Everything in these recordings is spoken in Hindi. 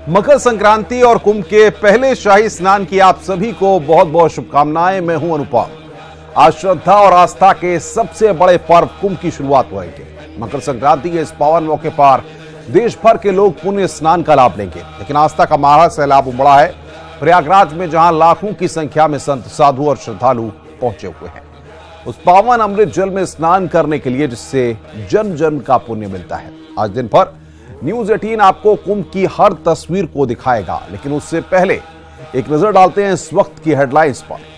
मकर संक्रांति और कुंभ के पहले शाही स्नान की आप सभी को बहुत बहुत शुभकामनाएं। मैं हूं अनुपम। आज श्रद्धा और आस्था के सबसे बड़े पर्व कुंभ की शुरुआत होगी। मकर संक्रांति के इस पावन मौके पर देश भर के लोग पुण्य स्नान का लाभ लेंगे, लेकिन आस्था का महारा सैलाब उमड़ा है प्रयागराज में, जहां लाखों की संख्या में संत, साधु और श्रद्धालु पहुंचे हुए हैं उस पावन अमृत जल में स्नान करने के लिए, जिससे जन्म जन्म का पुण्य मिलता है। आज दिन भर न्यूज 18 आपको कुंभ की हर तस्वीर को दिखाएगा, लेकिन उससे पहले एक नजर डालते हैं इस वक्त की हेडलाइंस पर।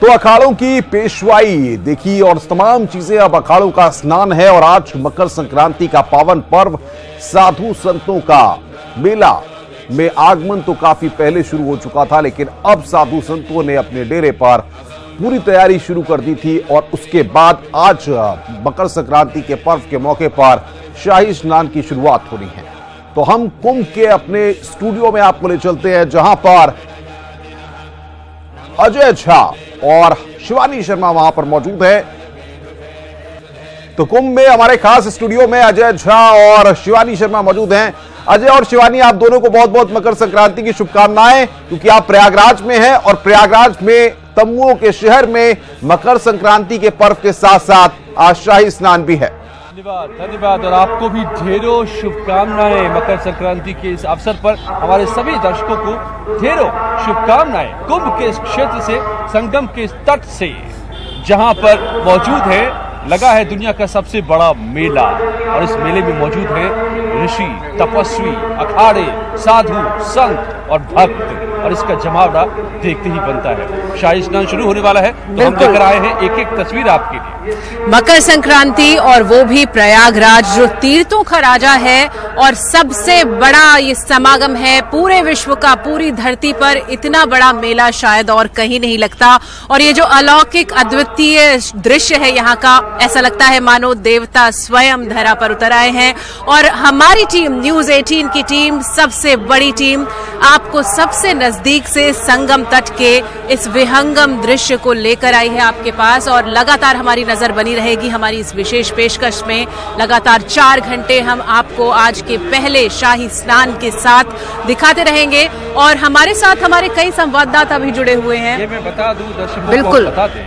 तो अखाड़ों की पेशवाई देखी और तमाम चीजें, अब अखाड़ों का स्नान है और आज मकर संक्रांति का पावन पर्व, साधु संतों का मेला में आगमन तो काफी पहले शुरू हो चुका था, लेकिन अब साधु संतों ने अपने डेरे पर पूरी तैयारी शुरू कर दी थी और उसके बाद आज मकर संक्रांति के पर्व के मौके पर शाही स्नान की शुरुआत हो रही है। तो हम कुंभ के अपने स्टूडियो में आपको ले चलते हैं, जहां पर अजय झा और शिवानी शर्मा वहां पर मौजूद है। तो कुंभ में हमारे खास स्टूडियो में अजय झा और शिवानी शर्मा मौजूद हैं। अजय और शिवानी, आप दोनों को बहुत बहुत मकर संक्रांति की शुभकामनाएं, क्योंकि आप प्रयागराज में हैं और प्रयागराज में तमुओं के शहर में मकर संक्रांति के पर्व के साथ साथ आज शाही स्नान भी है। धन्यवाद और आपको भी ढेरों शुभकामनाएं। मकर संक्रांति के इस अवसर पर हमारे सभी दर्शकों को ढेरों शुभकामनाएं। कुंभ के इस क्षेत्र से, संगम के तट से, जहां पर मौजूद है, लगा है दुनिया का सबसे बड़ा मेला और इस मेले में मौजूद है ऋषि, तपस्वी, अखाड़े, साधु, संत और भक्त, और इसका जमावड़ा देखते ही बनता है। शाही स्नान शुरू होने वाला है, तो हम लेकर आए हैं एक एक तस्वीर आपके लिए। मकर संक्रांति और वो भी प्रयागराज, जो तीर्थों का राजा है और सबसे बड़ा ये समागम है पूरे विश्व का। पूरी धरती पर इतना बड़ा मेला शायद और कहीं नहीं लगता। और ये जो अलौकिक अद्वितीय दृश्य है यहाँ का, ऐसा लगता है मानो देवता स्वयं धरा पर उतर आए हैं। और हमारी टीम, न्यूज 18 की टीम, सबसे बड़ी टीम, आपको सबसे नजदीक से संगम तट के इस विहंगम दृश्य को लेकर आई है आपके पास। और लगातार हमारी नजर बनी रहेगी हमारी इस विशेष पेशकश में। लगातार 4 घंटे हम आपको आज के पहले शाही स्नान के साथ दिखाते रहेंगे और हमारे साथ हमारे कई संवाददाता भी जुड़े हुए हैं। ये मैं बता दूं दर्शकों बिल्कुल को, बता दें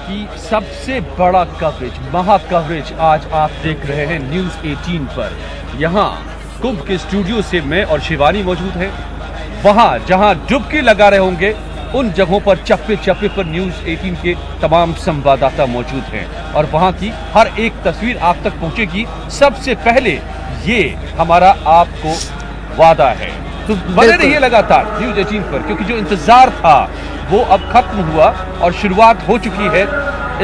कि सबसे बड़ा कवरेज, महा कवरेज आज आप देख रहे हैं न्यूज 18 पर। यहाँ कुंभ के स्टूडियो से मैं और शिवानी मौजूद हैं। वहां जहां डुबकी लगा रहे होंगे उन जगहों पर चप्पे चप्पे पर न्यूज 18 के तमाम संवाददाता मौजूद हैं और वहां की हर एक तस्वीर आप तक पहुंचेगी सबसे पहले, ये हमारा आपको वादा है। तो बने रहिए लगातार न्यूज 18 पर, क्योंकि जो इंतजार था वो अब खत्म हुआ और शुरुआत हो चुकी है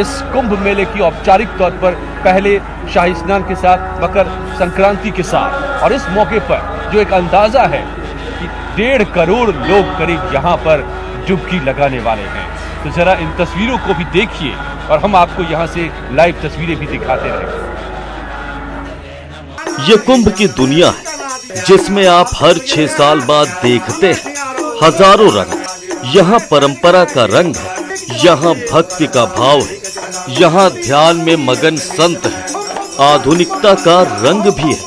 इस कुंभ मेले की औपचारिक तौर पर पहले शाही स्नान के साथ, मकर संक्रांति के साथ। और इस मौके पर जो एक अंदाजा है कि 1.5 करोड़ लोग करीब यहाँ पर डुबकी लगाने वाले हैं। तो जरा इन तस्वीरों को भी देखिए और हम आपको यहाँ से लाइव तस्वीरें भी दिखाते रहेंगे। ये कुंभ की दुनिया है जिसमें आप हर 6 साल बाद देखते हैं हजारों रंग। यहाँ परंपरा का रंग है, यहाँ भक्ति का भाव है, यहाँ ध्यान में मगन संत है, आधुनिकता का रंग भी है।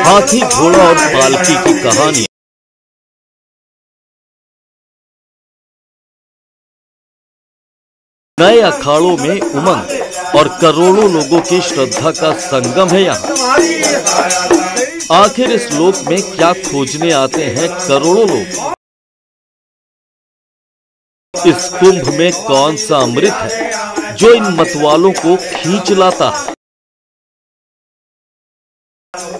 हाथी, घोड़ा और पालकी की कहानी, नए अखाड़ों में उमंग और करोड़ों लोगों की श्रद्धा का संगम है यहाँ। आखिर इस लोक में क्या खोजने आते हैं करोड़ों लोग? इस कुंभ में कौन सा अमृत है जो इन मतवालों को खींच लाता है?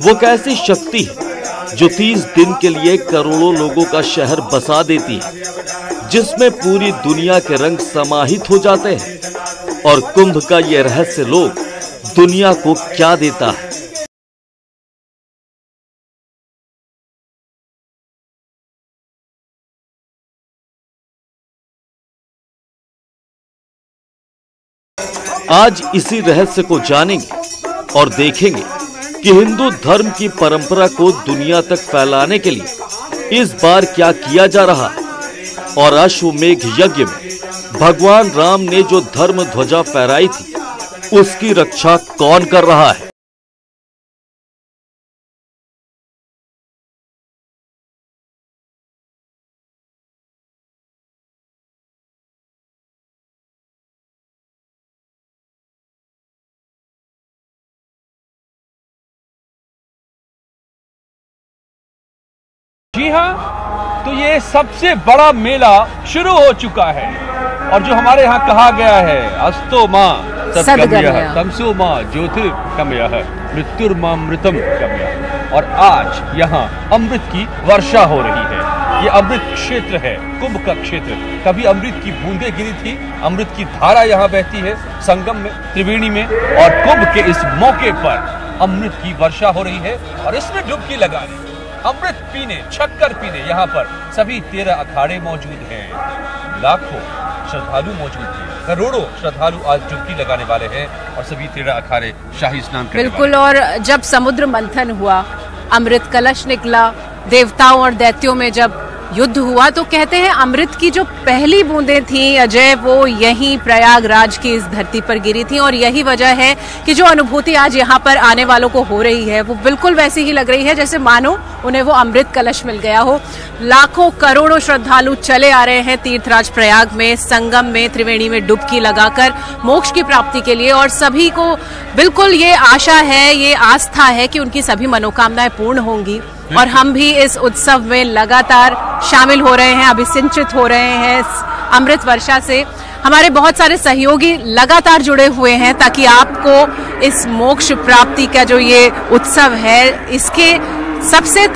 वो कैसी शक्ति है जो 30 दिन के लिए करोड़ों लोगों का शहर बसा देती है, जिसमें पूरी दुनिया के रंग समाहित हो जाते हैं? और कुंभ का ये रहस्य लोग दुनिया को क्या देता है? आज इसी रहस्य को जानेंगे और देखेंगे कि हिंदू धर्म की परंपरा को दुनिया तक फैलाने के लिए इस बार क्या किया जा रहा है, और अश्वमेघ यज्ञ में भगवान राम ने जो धर्म ध्वजा फहराई थी उसकी रक्षा कौन कर रहा है। जी हाँ, तो ये सबसे बड़ा मेला शुरू हो चुका है और जो हमारे यहाँ कहा गया है, अस्तो माँ सद्गमयः तमसो माँ ज्योतिर्गमयः मृत्युर्मामृतम गमयः। और आज यहाँ अमृत की वर्षा हो रही है। ये अमृत क्षेत्र है, कुंभ का क्षेत्र। कभी अमृत की बूंदें गिरी थी, अमृत की धारा यहाँ बहती है संगम में, त्रिवेणी में, और कुंभ के इस मौके पर अमृत की वर्षा हो रही है और इसमें डुबकी लगाने, अमृत पीने, शक्कर पीने यहाँ पर सभी 13 अखाड़े मौजूद हैं। लाखों श्रद्धालु मौजूद हैं, करोड़ों श्रद्धालु आज डुबकी लगाने वाले हैं और सभी 13 अखाड़े शाही स्नान करने बिल्कुल। और जब समुद्र मंथन हुआ, अमृत कलश निकला, देवताओं और दैत्यों में जब युद्ध हुआ, तो कहते हैं अमृत की जो पहली बूंदें थी अजय, वो यहीं प्रयागराज की इस धरती पर गिरी थी। और यही वजह है कि जो अनुभूति आज यहाँ पर आने वालों को हो रही है वो बिल्कुल वैसी ही लग रही है जैसे मानो उन्हें वो अमृत कलश मिल गया हो। लाखों करोड़ों श्रद्धालु चले आ रहे हैं तीर्थराज प्रयाग में, संगम में, त्रिवेणी में डुबकी लगाकर मोक्ष की प्राप्ति के लिए। और सभी को बिल्कुल ये आशा है, ये आस्था है कि उनकी सभी मनोकामनाएं पूर्ण होंगी। और हम भी इस उत्सव में लगातार शामिल हो रहे हैं, अभिसिंचित हो रहे हैं इस अमृत वर्षा से। हमारे बहुत सारे सहयोगी लगातार जुड़े हुए हैं ताकि आपको इस मोक्ष प्राप्ति का जो ये उत्सव है, इसके सबसे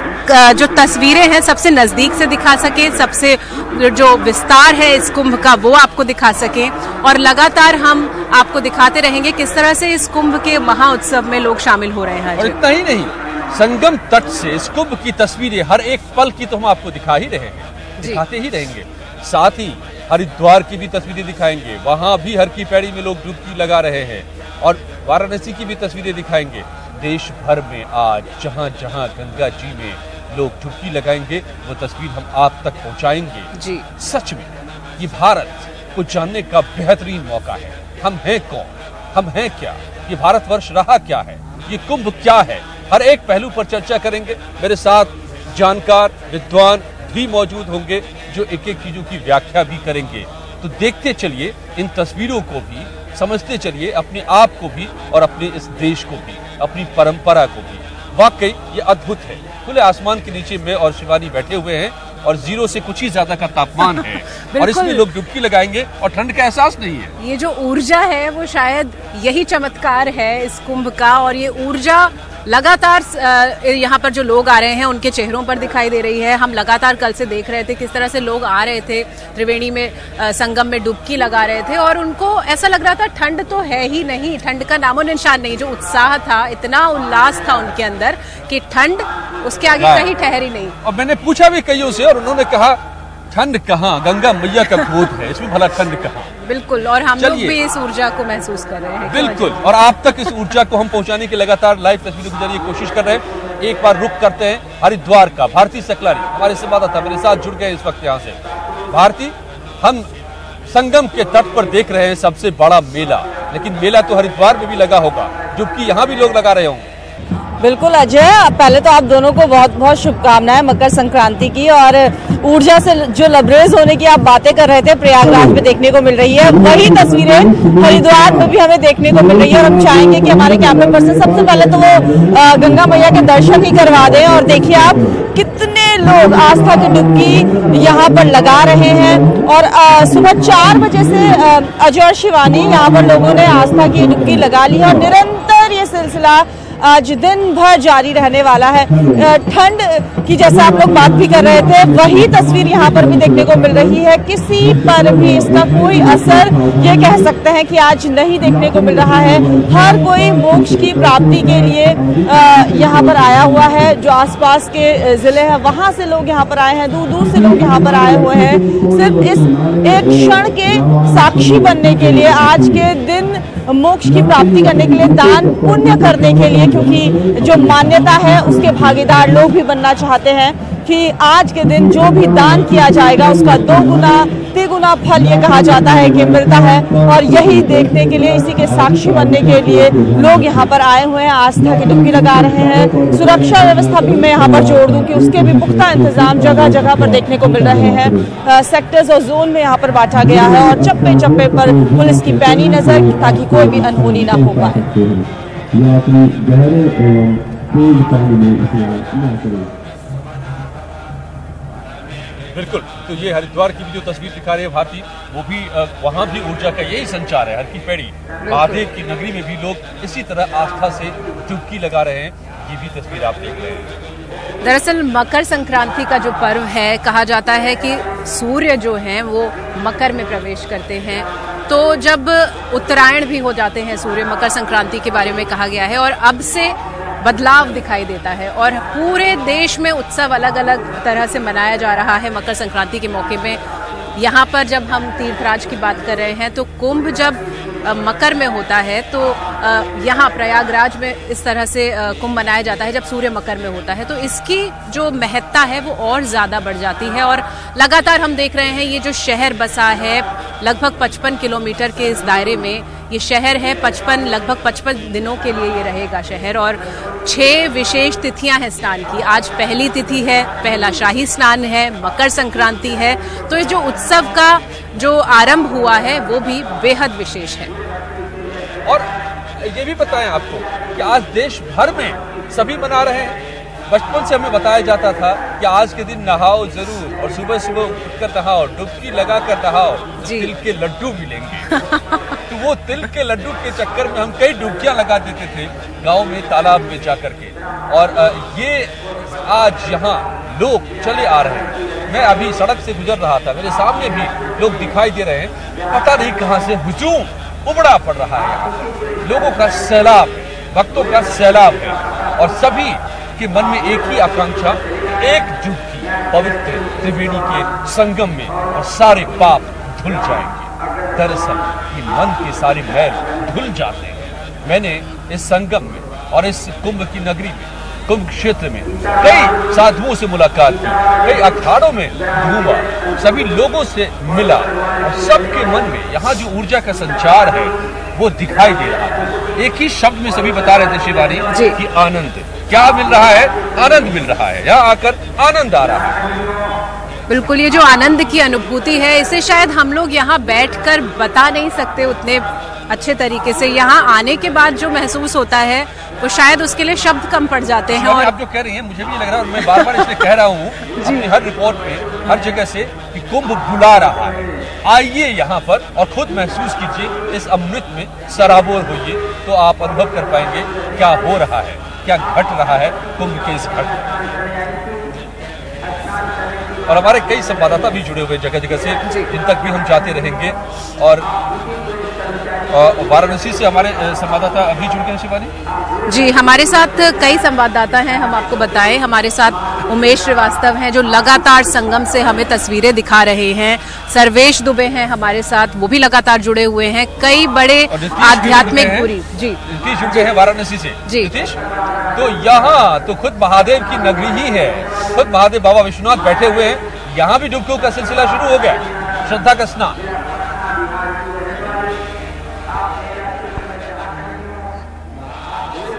जो तस्वीरें हैं सबसे नजदीक से दिखा सके, सबसे जो विस्तार है इस कुंभ का वो आपको दिखा सके। और लगातार हम आपको दिखाते रहेंगे किस तरह से इस कुंभ के महाउत्सव में लोग शामिल हो रहे हैं। और इतना ही नहीं, संगम तट से इस कुंभ की तस्वीरें हर एक पल की तो हम आपको दिखा ही रहे हैं, दिखाते ही रहेंगे। साथ ही हरिद्वार की भी तस्वीरें दिखाएंगे, वहां भी हर की पैड़ी में लोग डुबकी लगा रहे हैं। और वाराणसी की भी तस्वीरें दिखाएंगे। देश भर में आज जहां जहां गंगा जी में लोग डुबकी लगाएंगे वो तस्वीर हम आप तक पहुंचाएंगे जी। सच में ये भारत को जानने का बेहतरीन मौका है। हम हैं कौन, हम हैं क्या, ये भारतवर्ष रहा क्या है, ये कुंभ क्या है, हर एक पहलू पर चर्चा करेंगे। मेरे साथ जानकार विद्वान भी मौजूद होंगे जो एक एक चीजों की व्याख्या भी करेंगे। तो देखते चलिए इन तस्वीरों को भी, समझते चलिए अपने आप को भी और अपने इस देश को भी, अपनी परंपरा को भी। वाकई ये अद्भुत है। खुले आसमान के नीचे में और शिवानी बैठे हुए हैं और 0 से कुछ ही ज्यादा का तापमान है और इसमें लोग डुबकी लगाएंगे और ठंड का एहसास नहीं है। ये जो ऊर्जा है वो शायद यही चमत्कार है इस कुंभ का। और ये ऊर्जा लगातार यहाँ पर जो लोग आ रहे हैं उनके चेहरों पर दिखाई दे रही है। हम लगातार कल से देख रहे थे किस तरह से लोग आ रहे थे त्रिवेणी में, संगम में डुबकी लगा रहे थे और उनको ऐसा लग रहा था ठंड तो है ही नहीं, ठंड का नामो निशान नहीं। जो उत्साह था, इतना उल्लास था उनके अंदर कि ठंड उसके आगे कहीं ठहरी नहीं। और मैंने पूछा भी कईयों से और उन्होंने कहा ठंड कहाँ, गंगा मैया का गोद है, इसमें भला ठंड कहाँ। बिल्कुल। और हम लोग भी इस ऊर्जा को महसूस कर रहे हैं। बिल्कुल। और आप तक इस ऊर्जा को हम पहुंचाने की लगातार लाइव तस्वीरों के जरिए कोशिश कर रहे हैं। एक बार रुक करते हैं हरिद्वार का। भारती सकलारी हमारे संवाददाता मेरे साथ जुड़ गए इस वक्त यहाँ से। भारती, हम संगम के तट पर देख रहे हैं सबसे बड़ा मेला, लेकिन मेला तो हरिद्वार में भी लगा होगा, जबकि यहाँ भी लोग लगा रहे होंगे। बिल्कुल अजय, पहले तो आप दोनों को बहुत बहुत शुभकामनाएं मकर संक्रांति की। और ऊर्जा से जो लबरेज होने की आप बातें कर रहे थे प्रयागराज में देखने को मिल रही है, वही तस्वीरें हरिद्वार में भी हमें देखने को मिल रही है। और हम चाहेंगे कि हमारे कैमरा पर्सन सबसे पहले तो वो गंगा मैया के दर्शन ही करवा दें। और देखिए आप कितने लोग आस्था की डुबकी यहाँ पर लगा रहे हैं। और सुबह 4 बजे से अजय और शिवानी यहाँ पर लोगों ने आस्था की डुबकी लगा ली है और निरंतर ये सिलसिला आज दिन भर जारी रहने वाला है। ठंड की जैसे आप लोग बात भी कर रहे थे, वही तस्वीर यहाँ पर भी देखने को मिल रही है। किसी पर भी इसका कोई असर ये कह सकते हैं कि आज नहीं देखने को मिल रहा है। हर कोई मोक्ष की प्राप्ति के लिए यहाँ पर आया हुआ है। जो आसपास के जिले हैं वहां से लोग यहाँ पर आए हैं, दूर दूर से लोग यहाँ पर आए हुए हैं सिर्फ इस एक क्षण के साक्षी बनने के लिए, आज के दिन मोक्ष की प्राप्ति करने के लिए, दान पुण्य करने के लिए। क्योंकि जो मान्यता है उसके भागीदार लोग भी बनना चाहते हैं कि आज के दिन जो भी दान किया जाएगा उसका 2 गुना 3 गुना फल ये कहा जाता है कि मिलता है। और यही देखने के लिए, इसी के साक्षी बनने के लिए लोग यहाँ पर आए हुए हैं, आस्था की डुबकी लगा रहे हैं। सुरक्षा व्यवस्था भी मैं यहाँ पर जोड़ दूं कि उसके भी पुख्ता इंतजाम जगह जगह पर देखने को मिल रहे हैं। सेक्टर्स और जोन में यहाँ पर बांटा गया है और चप्पे चप्पे पर पुलिस की पैनी नजर ताकि कोई भी अनहोनी ना हो पाए। अपनी गहरे एवं तेज पानी में स्नान न करें। बिल्कुल, तो ये हरिद्वार की भी जो तस्वीर दिखा रहे हैं भारती, वो भी वहाँ भी ऊर्जा का यही संचार है। हर की पैड़ी महादेव की नगरी में भी लोग इसी तरह आस्था से डुबकी लगा रहे हैं। ये भी तस्वीर आप देख रहे हैं। दरअसल मकर संक्रांति का जो पर्व है, कहा जाता है कि सूर्य जो हैं वो मकर में प्रवेश करते हैं, तो जब उत्तरायण भी हो जाते हैं सूर्य, मकर संक्रांति के बारे में कहा गया है और अब से बदलाव दिखाई देता है और पूरे देश में उत्सव अलग अलग तरह से मनाया जा रहा है। मकर संक्रांति के मौके में यहाँ पर जब हम तीर्थराज की बात कर रहे हैं तो कुंभ जब मकर में होता है तो यहाँ प्रयागराज में इस तरह से कुंभ मनाया जाता है जब सूर्य मकर में होता है, तो इसकी जो महत्ता है वो और ज़्यादा बढ़ जाती है। और लगातार हम देख रहे हैं ये जो शहर बसा है लगभग 55 किलोमीटर के इस दायरे में ये शहर है, लगभग 55 दिनों के लिए ये रहेगा शहर। और 6 विशेष तिथियां हैं स्नान की। आज पहली तिथि है, पहला शाही स्नान है, मकर संक्रांति है, तो ये जो उत्सव का जो आरंभ हुआ है वो भी बेहद विशेष है। और ये भी बताएं आपको कि आज देश भर में सभी मना रहे हैं। बचपन से हमें बताया जाता था कि आज के दिन नहाओ जरूर और सुबह सुबह उठकर नहाओ, डुबकी लगा कर नहाओ, तिल के लड्डू मिलेंगे। तो वो तिल के लड्डू के चक्कर में हम कई डुबकियां लगा देते थे गांव में, तालाब में जा करके। और ये आज यहाँ लोग चले आ रहे हैं। मैं अभी सड़क से गुजर रहा था, मेरे सामने भी लोग दिखाई दे रहे हैं। पता नहीं कहाँ से हुजूम उमड़ा पड़ रहा है। यहाँ लोगों का सैलाब, भक्तों का सैलाब है और सभी के मन में एक ही आकांक्षा, एक डुबकी पवित्र त्रिवेणी के संगम में और सारे पाप धुल जाएंगे। दरअसल ये मन के सारे मैल धुल जाते हैं। मैंने इस संगम में और इस कुंभ की नगरी में, कुंभ क्षेत्र में कई साधुओं से मुलाकात की, कई अखाड़ों में घूमा, सभी लोगों से मिला और सबके मन में यहाँ जो ऊर्जा का संचार है वो दिखाई दे रहा है। एक ही शब्द में सभी बता रहे थे शिवानी कि आनंद। क्या मिल रहा है? आनंद मिल रहा है। यहाँ आकर आनंद आ रहा है। बिल्कुल, ये जो आनंद की अनुभूति है इसे शायद हम लोग यहाँ बैठकर बता नहीं सकते उतने अच्छे तरीके से। यहाँ आने के बाद जो महसूस होता है वो शायद उसके लिए शब्द कम पड़ जाते हैं। और आप जो कह रही हैं मुझे भी लग रहा है और मैं बार बार इसलिए कह रहा हूँ अपनी हर रिपोर्ट में, हर जगह से कि कुंभ बुला रहा है। आइए यहाँ पर और खुद महसूस कीजिए, इस अमृत में सराबोर होइए तो आप अनुभव कर पाएंगे क्या हो रहा है, क्या घट रहा है कुंभ के इस घाट में। और हमारे कई संवाददाता भी जुड़े हुए जगह जगह से, जिन तक भी हम जाते रहेंगे। और वाराणसी से हमारे संवाददाता अभी जुड़ गए हैं शिवानी जी। हमारे साथ कई संवाददाता हैं, हम आपको बताएं। हमारे साथ उमेश श्रीवास्तव हैं जो लगातार संगम से हमें तस्वीरें दिखा रहे हैं। सर्वेश दुबे हैं हमारे साथ, वो भी लगातार जुड़े हुए हैं। कई बड़े आध्यात्मिक गुरु जी नीतीश जुड़ गए हैं वाराणसी से जी। नीतीश, तो यहाँ तो खुद महादेव की नगरी ही है, खुद महादेव बाबा विश्वनाथ बैठे हुए हैं। यहाँ भी डुबकियों का सिलसिला शुरू हो गया, श्रद्धा का स्नान।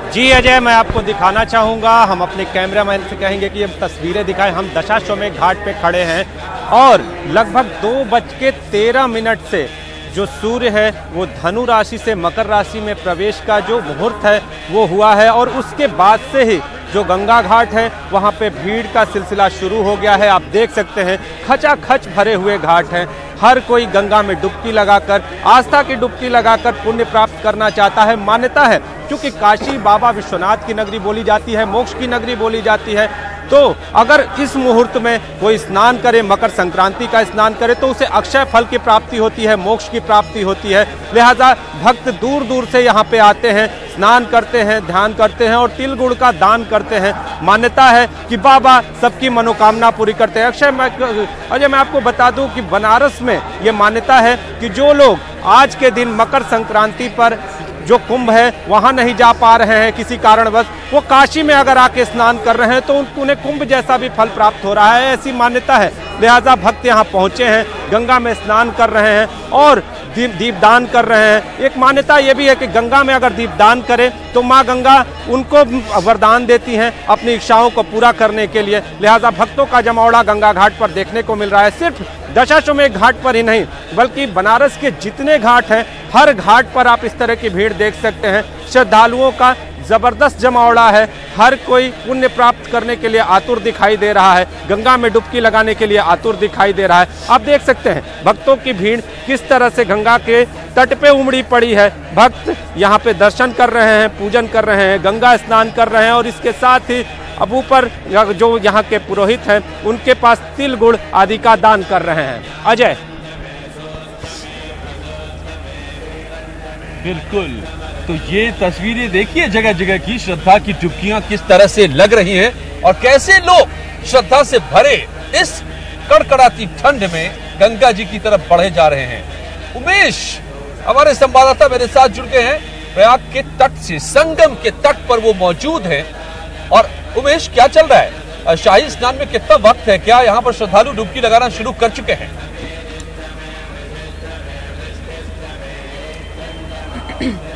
जी अजय, मैं आपको दिखाना चाहूँगा, हम अपने कैमरामैन से कहेंगे कि ये तस्वीरें दिखाएं। हम दशाश्वमेध घाट पे खड़े हैं और लगभग 2:13 से जो सूर्य है वो धनु राशि से मकर राशि में प्रवेश का जो मुहूर्त है वो हुआ है। और उसके बाद से ही जो गंगा घाट है वहाँ पे भीड़ का सिलसिला शुरू हो गया है। आप देख सकते हैं खचाखच भरे हुए घाट हैं। हर कोई गंगा में डुबकी लगाकर, आस्था की डुबकी लगाकर पुण्य प्राप्त करना चाहता है। मान्यता है क्योंकि काशी बाबा विश्वनाथ की नगरी बोली जाती है, मोक्ष की नगरी बोली जाती है, तो अगर इस मुहूर्त में कोई स्नान करे, मकर संक्रांति का स्नान करे, तो उसे अक्षय फल की प्राप्ति होती है, मोक्ष की प्राप्ति होती है। लिहाजा भक्त दूर दूर से यहाँ पे आते हैं, स्नान करते हैं, ध्यान करते हैं और तिल गुड़ का दान करते हैं। मान्यता है कि बाबा सबकी मनोकामना पूरी करते हैं। अजय, मैं आपको बता दूं कि बनारस में ये मान्यता है कि जो लोग आज के दिन मकर संक्रांति पर जो कुंभ है वहाँ नहीं जा पा रहे हैं किसी कारणवश, वो काशी में अगर आके स्नान कर रहे हैं तो उन्हें कुंभ जैसा भी फल प्राप्त हो रहा है, ऐसी मान्यता है। लिहाजा भक्त यहाँ पहुँचे हैं, गंगा में स्नान कर रहे हैं और दीपदान कर रहे हैं। एक मान्यता ये भी है कि गंगा में अगर दीपदान करें तो माँ गंगा उनको वरदान देती हैं अपनी इच्छाओं को पूरा करने के लिए। लिहाजा भक्तों का जमावड़ा गंगा घाट पर देखने को मिल रहा है। सिर्फ दशाश्वमेध घाट पर ही नहीं बल्कि बनारस के जितने घाट हैं हर घाट पर आप इस तरह की भीड़ देख सकते हैं। श्रद्धालुओं का जबरदस्त जमावड़ा है। हर कोई पुण्य प्राप्त करने के लिए आतुर दिखाई दे रहा है, गंगा में डुबकी लगाने के लिए आतुर दिखाई दे रहा है। आप देख सकते हैं भक्तों की भीड़ किस तरह से गंगा के तट पे उमड़ी पड़ी है। भक्त यहाँ पे दर्शन कर रहे हैं, पूजन कर रहे हैं, गंगा स्नान कर रहे हैं और इसके साथ ही अब ऊपर जो यहाँ के पुरोहित हैं उनके पास तिल गुड़ आदि का दान कर रहे हैं। अजय। बिल्कुल, तो ये तस्वीरें देखिए जगह जगह की श्रद्धा की डुबकियां किस तरह से लग रही हैं और कैसे लोग श्रद्धा से भरे इस कड़कड़ाती ठंड में गंगा जी की तरफ बढ़े जा रहे हैं। उमेश हमारे संवाददाता मेरे साथ जुड़ गए हैं प्रयाग के तट से, संगम के तट पर वो मौजूद हैं। और उमेश, क्या चल रहा है? शाही स्नान में कितना वक्त है? क्या यहाँ पर श्रद्धालु डुबकी लगाना शुरू कर चुके हैं?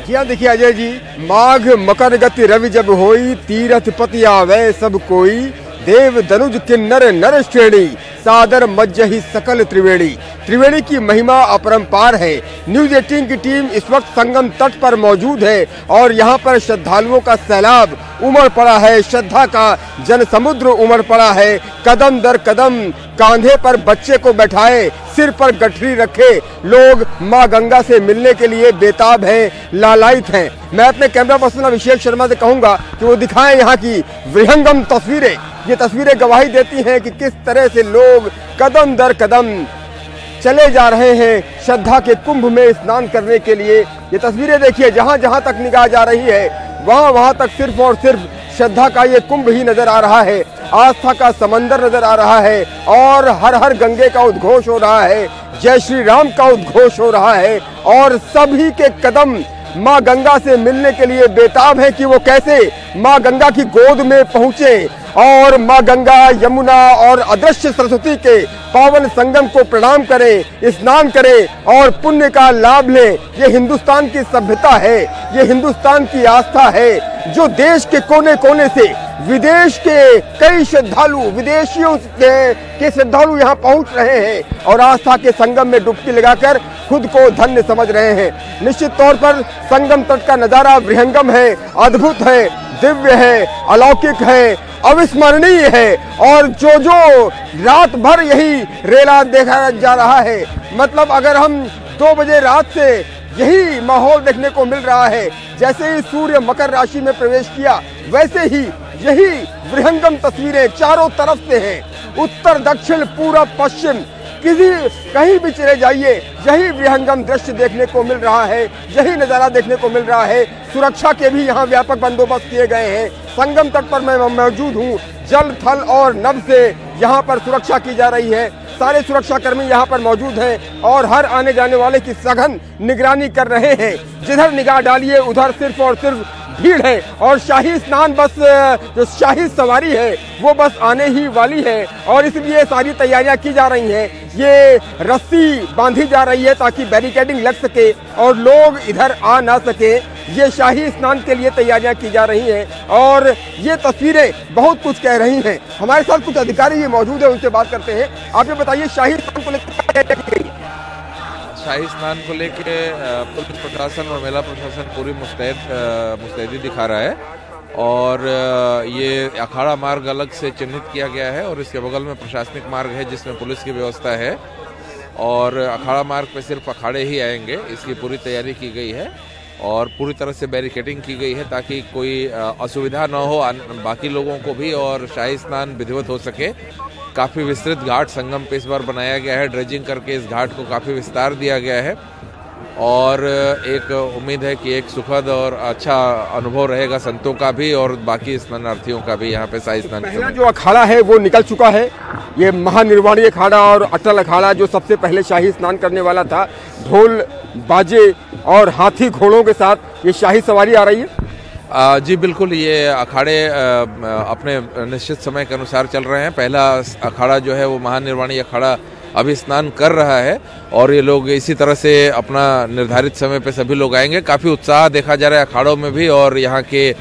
क्या देखिए अजय जी, माघ मकर गति रवि जब होई, तीरथ पति आवे सब कोई, देव दनुज किन्नर नर श्रेणी, सादर मज्जहि सकल त्रिवेणी। त्रिवेणी की महिमा अपरंपार है। न्यूज 18 की टीम इस वक्त संगम तट पर मौजूद है और यहाँ पर श्रद्धालुओं का सैलाब उमड़ पड़ा है, श्रद्धा का जन समुद्र उमड़ पड़ा है। कदम दर कदम कांधे पर बच्चे को बैठाए, सिर पर गठरी रखे लोग माँ गंगा से मिलने के लिए बेताब हैं, लालायित हैं। मैं अपने कैमरा पर्सन अभिषेक शर्मा से कहूंगा कि वो दिखाएं यहाँ की विहंगम तस्वीरें। ये तस्वीरें गवाही देती हैं कि किस तरह से लोग कदम दर कदम चले जा रहे हैं श्रद्धा के कुंभ में स्नान करने के लिए। ये तस्वीरें देखिए, जहां जहां तक निगाह जा रही है वहां वहां तक सिर्फ और सिर्फ श्रद्धा का ये कुंभ ही नजर आ रहा है, आस्था का समंदर नजर आ रहा है और हर हर गंगे का उद्घोष हो रहा है, जय श्री राम का उद्घोष हो रहा है और सभी के कदम माँ गंगा से मिलने के लिए बेताब है कि वो कैसे माँ गंगा की गोद में पहुंचे और माँ गंगा, यमुना और अदृश्य सरस्वती के पावन संगम को प्रणाम करें, स्नान करें और पुण्य का लाभ लें। ये हिंदुस्तान की सभ्यता है, ये हिंदुस्तान की आस्था है जो देश के कोने कोने से विदेश के कई श्रद्धालु, विदेशियों के श्रद्धालु यहाँ पहुँच रहे हैं और आस्था के संगम में डुबकी लगाकर खुद को धन्य समझ रहे हैं। निश्चित तौर पर संगम तट का नजारा विहंगम है, अद्भुत है, दिव्य है, अलौकिक है, अविस्मरणीय है और जो जो रात भर यही रेला देखा जा रहा है। मतलब अगर हम 2 बजे रात से यही माहौल देखने को मिल रहा है, जैसे ही सूर्य मकर राशि में प्रवेश किया वैसे ही यही विहंगम तस्वीरें चारों तरफ से हैं। उत्तर दक्षिण पूर्व पश्चिम कहीं भी चले जाइए यही विहंगम दृश्य देखने को मिल रहा है, यही नज़ारा देखने को मिल रहा है। सुरक्षा के भी यहाँ व्यापक बंदोबस्त किए गए हैं। संगम तट पर मैं मौजूद हूँ, जल थल और नभ से यहाँ पर सुरक्षा की जा रही है। सारे सुरक्षा कर्मी यहाँ पर मौजूद हैं और हर आने जाने वाले की सघन निगरानी कर रहे हैं। जिधर निगाह डालिए उधर सिर्फ और सिर्फ भीड़ है और शाही स्नान बस, जो शाही सवारी है वो बस आने ही वाली है और इसलिए सारी तैयारियां की जा रही हैं। ये रस्सी बांधी जा रही है ताकि बैरिकेडिंग लग सके और लोग इधर आ ना सके। ये शाही स्नान के लिए तैयारियां की जा रही हैं और ये तस्वीरें बहुत कुछ कह रही हैं। हमारे साथ कुछ अधिकारी भी मौजूद है, उनसे बात करते हैं। आप ये बताइए शाही स्नान को लेकर शाही स्नान को लेकर पुलिस प्रशासन और महिला प्रशासन पूरी मुस्तैदी दिखा रहा है और ये अखाड़ा मार्ग अलग से चिन्हित किया गया है और इसके बगल में प्रशासनिक मार्ग है जिसमें पुलिस की व्यवस्था है और अखाड़ा मार्ग पे सिर्फ अखाड़े ही आएंगे, इसकी पूरी तैयारी की गई है और पूरी तरह से बैरिकेडिंग की गई है ताकि कोई असुविधा न हो बाकी लोगों को भी और शाही स्नान विधिवत हो सके। काफ़ी विस्तृत घाट संगम पे इस बार बनाया गया है, ड्रेजिंग करके इस घाट को काफ़ी विस्तार दिया गया है और एक उम्मीद है कि एक सुखद और अच्छा अनुभव रहेगा संतों का भी और बाकी स्नानार्थियों का भी यहाँ पे शाही स्नान। पहला जो अखाड़ा है वो निकल चुका है, ये महानिर्वाणी अखाड़ा और अटल अखाड़ा जो सबसे पहले शाही स्नान करने वाला था। ढोल बाजे और हाथी घोड़ों के साथ ये शाही सवारी आ रही है। जी बिल्कुल, ये अखाड़े अपने निश्चित समय के अनुसार चल रहे हैं। पहला अखाड़ा जो है वो महानिर्वाणी अखाड़ा अभी स्नान कर रहा है और ये लोग इसी तरह से अपना निर्धारित समय पे सभी लोग आएंगे। काफ़ी उत्साह देखा जा रहा है अखाड़ों में भी और यहाँ के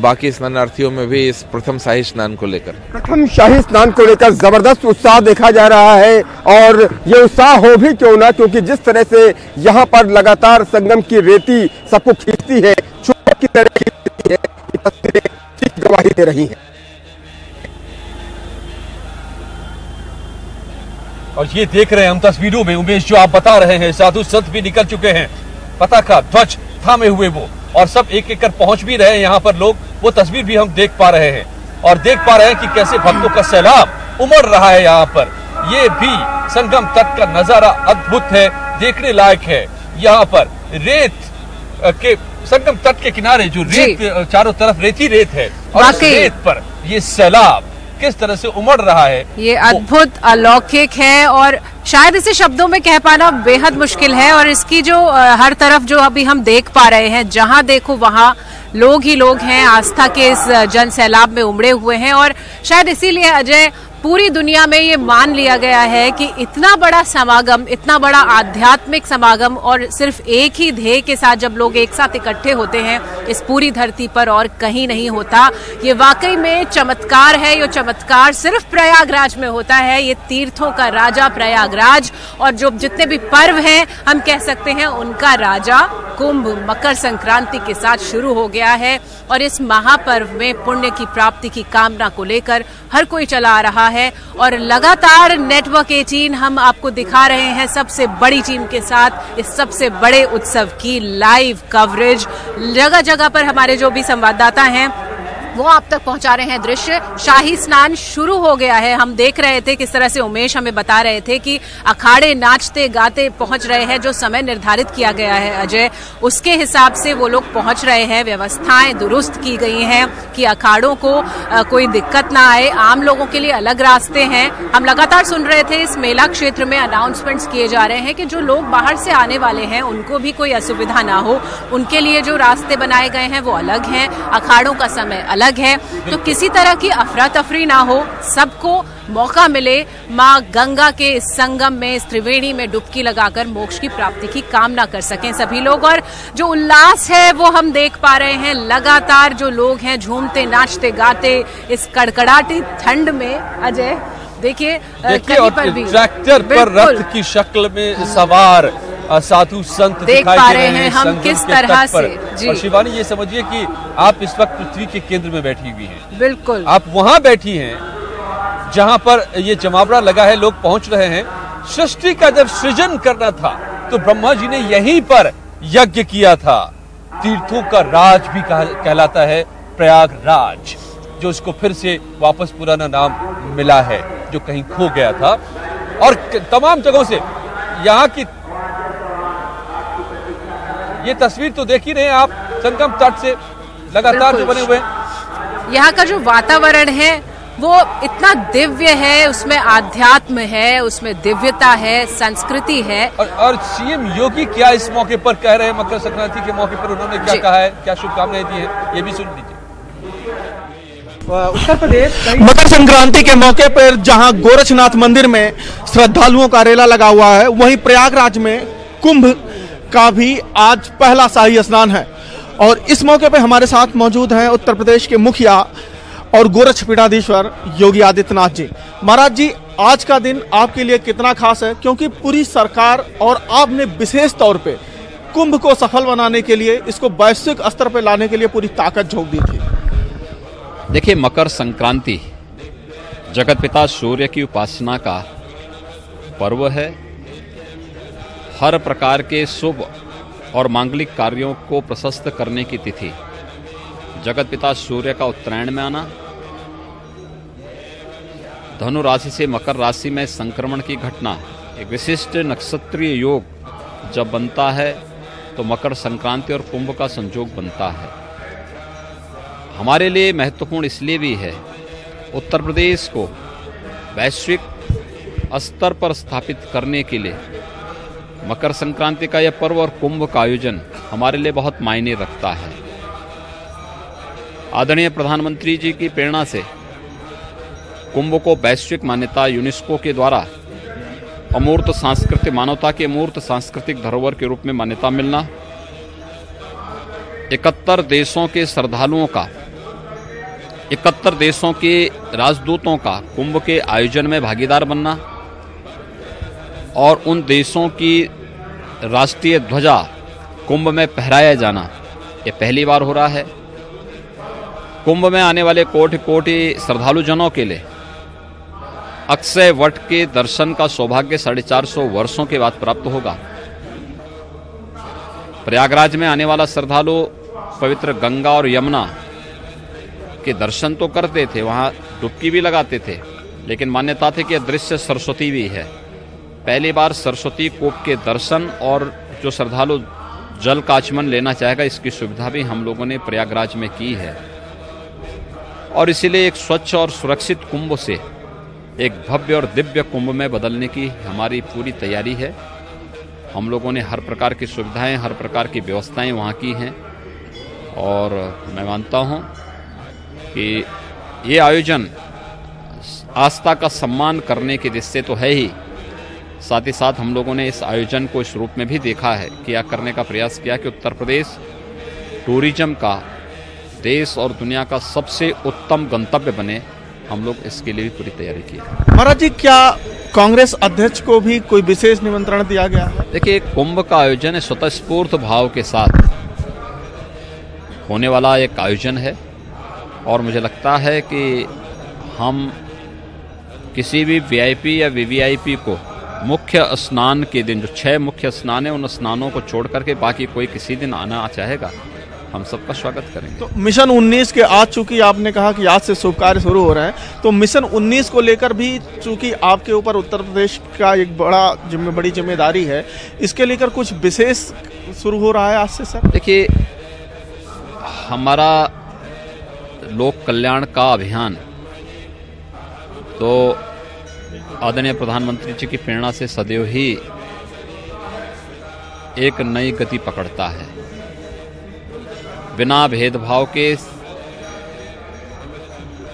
बाकी स्नानार्थियों में भी इस प्रथम शाही स्नान को लेकर। प्रथम शाही स्नान को लेकर जबरदस्त उत्साह देखा जा रहा है और ये उत्साह हो भी क्यों ना, क्योंकि जिस तरह से यहाँ पर लगातार संगम की रेती सबको खींचती है, की तरह खींचती है, रही हैं। और ये देख रहे हैं हम तस्वीरों में उमेश, जो आप बता रहे हैं, साधु संत भी निकल चुके हैं, पताका ध्वज थामे हुए वो, और सब एक एक कर पहुंच भी रहे हैं यहाँ पर लोग। वो तस्वीर भी हम देख पा रहे हैं और देख पा रहे हैं कि कैसे भक्तों का सैलाब उमड़ रहा है यहाँ पर। ये भी संगम तट का नजारा अद्भुत है, देखने लायक है। यहाँ पर रेत के संगम तट के किनारे जो रेत, चारों तरफ रेत ही रेत है, और उस रेत पर ये सैलाब किस तरह से उमड़ रहा है, ये अद्भुत अलौकिक है और शायद इसे शब्दों में कह पाना बेहद मुश्किल है। और इसकी जो हर तरफ जो अभी हम देख पा रहे हैं, जहां देखो वहां लोग ही लोग हैं, आस्था के इस जन सैलाब में उमड़े हुए हैं। और शायद इसीलिए अजय, पूरी दुनिया में ये मान लिया गया है कि इतना बड़ा समागम, इतना बड़ा आध्यात्मिक समागम, और सिर्फ एक ही ध्येय के साथ जब लोग एक साथ इकट्ठे होते हैं इस पूरी धरती पर, और कहीं नहीं होता। ये वाकई में चमत्कार है। ये चमत्कार सिर्फ प्रयागराज में होता है। ये तीर्थों का राजा प्रयागराज, और जो जितने भी पर्व हैं हम कह सकते हैं उनका राजा कुंभ मकर संक्रांति के साथ शुरू हो गया है। और इस महापर्व में पुण्य की प्राप्ति की कामना को लेकर हर कोई चला आ रहा है। और लगातार नेटवर्क 18 हम आपको दिखा रहे हैं सबसे बड़ी टीम के साथ इस सबसे बड़े उत्सव की लाइव कवरेज। जगह जगह पर हमारे जो भी संवाददाता हैं वो आप तक पहुंचा रहे हैं दृश्य। शाही स्नान शुरू हो गया है। हम देख रहे थे किस तरह से उमेश हमें बता रहे थे कि अखाड़े नाचते गाते पहुंच रहे हैं। जो समय निर्धारित किया गया है अजय, उसके हिसाब से वो लोग पहुंच रहे हैं। व्यवस्थाएं दुरुस्त की गई हैं कि अखाड़ों को कोई दिक्कत ना आए। आम लोगों के लिए अलग रास्ते हैं। हम लगातार सुन रहे थे इस मेला क्षेत्र में अनाउंसमेंट्स किए जा रहे हैं कि जो लोग बाहर से आने वाले हैं उनको भी कोई असुविधा ना हो। उनके लिए जो रास्ते बनाए गए हैं वो अलग हैं, अखाड़ों का समय अलग है, तो किसी तरह की अफरा तफरी ना हो, सबको मौका मिले मां गंगा के इस संगम में, इस त्रिवेणी में डुबकी लगाकर मोक्ष की प्राप्ति की कामना कर सकें सभी लोग। और जो उल्लास है वो हम देख पा रहे हैं। लगातार जो लोग हैं झूमते नाचते गाते इस कड़कड़ाती ठंड में अजय देखिए और ट्रैक्टर पर रथ की शक्ल में सवार साधु संत देख पा रहे हैं हम किस तरह से। और शिवानी, ये समझिए कि आप इस वक्त पृथ्वी के केंद्र में बैठी हुई हैं। बिल्कुल, आप वहां बैठी हैं जहां पर ये जमावड़ा लगा है, लोग पहुंच रहे हैं। सृष्टि का जब सृजन करना था तो ब्रह्मा जी ने यहीं पर यज्ञ किया था। तीर्थों का राज भी कहलाता है प्रयागराज, जो इसको फिर से वापस पुराना नाम मिला है, जो कहीं खो गया था। और तमाम जगहों से यहाँ की ये तस्वीर तो देख ही रहे हैं आप, संगम तट से लगातार जो बने हुए हैं। यहाँ का जो वातावरण है वो इतना दिव्य है, उसमें आध्यात्म है, उसमें दिव्यता है, संस्कृति है। और सीएम योगी क्या इस मौके पर कह रहे हैं, मकर संक्रांति के मौके पर उन्होंने क्या कहा है, क्या शुभकामनाएं दी हैं, ये भी सुन लीजिए। उत्तर प्रदेश मकर संक्रांति के मौके पर जहां गोरखनाथ मंदिर में श्रद्धालुओं का रेला लगा हुआ है, वहीं प्रयागराज में कुंभ का भी आज पहला शाही स्नान है। और इस मौके पर हमारे साथ मौजूद हैं उत्तर प्रदेश के मुखिया और गोरक्षपीठाधीश्वर योगी आदित्यनाथ जी। महाराज जी, आज का दिन आपके लिए कितना खास है, क्योंकि पूरी सरकार और आपने विशेष तौर पे कुंभ को सफल बनाने के लिए, इसको वैश्विक स्तर पर लाने के लिए पूरी ताकत झोंक दी थी। देखिए, मकर संक्रांति जगतपिता सूर्य की उपासना का पर्व है। हर प्रकार के शुभ और मांगलिक कार्यों को प्रशस्त करने की तिथि, जगतपिता सूर्य का उत्तरायण में आना, धनु राशि से मकर राशि में संक्रमण की घटना, एक विशिष्ट नक्षत्रीय योग जब बनता है तो मकर संक्रांति और कुंभ का संयोग बनता है। हमारे लिए महत्वपूर्ण इसलिए भी है, उत्तर प्रदेश को वैश्विक स्तर पर स्थापित करने के लिए मकर संक्रांति का यह पर्व और कुंभ का आयोजन हमारे लिए बहुत मायने रखता है। आदरणीय प्रधानमंत्री जी की प्रेरणा से कुंभ को वैश्विक मान्यता यूनेस्को के द्वारा अमूर्त सांस्कृतिक, मानवता के अमूर्त सांस्कृतिक धरोहर के रूप में मान्यता मिलना, 71 देशों के श्रद्धालुओं का, 71 देशों के राजदूतों का कुंभ के आयोजन में भागीदार बनना और उन देशों की राष्ट्रीय ध्वजा कुंभ में फहराया जाना, ये पहली बार हो रहा है। कुंभ में आने वाले कोटि कोटि श्रद्धालु जनों के लिए अक्षय वट के दर्शन का सौभाग्य 450 वर्षों के बाद प्राप्त होगा। प्रयागराज में आने वाला श्रद्धालु पवित्र गंगा और यमुना के दर्शन तो करते थे, वहां डुबकी भी लगाते थे, लेकिन मान्यता थी कि अदृश्य सरस्वती भी है। पहली बार सरस्वती कूप के दर्शन और जो श्रद्धालु जल का आचमन लेना चाहेगा, इसकी सुविधा भी हम लोगों ने प्रयागराज में की है। और इसीलिए एक स्वच्छ और सुरक्षित कुंभ से एक भव्य और दिव्य कुंभ में बदलने की हमारी पूरी तैयारी है। हम लोगों ने हर प्रकार की सुविधाएं, हर प्रकार की व्यवस्थाएं वहाँ की हैं और मैं मानता हूँ कि ये आयोजन आस्था का सम्मान करने के दृष्टि तो है ही, साथ ही साथ हम लोगों ने इस आयोजन को इस रूप में भी देखा है, किया करने का प्रयास किया कि उत्तर प्रदेश टूरिज्म का देश और दुनिया का सबसे उत्तम गंतव्य बने। हम लोग इसके लिए भी पूरी तैयारी की है। महाराज जी, क्या कांग्रेस अध्यक्ष को भी कोई विशेष निमंत्रण दिया गया है? देखिए, कुंभ का आयोजन है स्वतःस्फूर्त भाव के साथ होने वाला एक आयोजन है और मुझे लगता है कि हम किसी भी वीआईपी या वीवीआईपी को मुख्य स्नान के दिन, जो 6 मुख्य स्नान है, उन स्नानों को छोड़ करके बाकी कोई किसी दिन आना चाहेगा, हम सबका स्वागत करेंगे। तो मिशन 19 के आज चूंकि आपने कहा कि आज से शुभ कार्य शुरू हो रहे हैं, तो मिशन 19 को लेकर भी चूंकि आपके ऊपर उत्तर प्रदेश का एक बड़ी जिम्मेदारी है, इसके लेकर कुछ विशेष शुरू हो रहा है आज से सर? देखिए, हमारा लोक कल्याण का अभियान तो आदरणीय प्रधानमंत्री जी की प्रेरणा से सदैव ही एक नई गति पकड़ता है। बिना भेदभाव के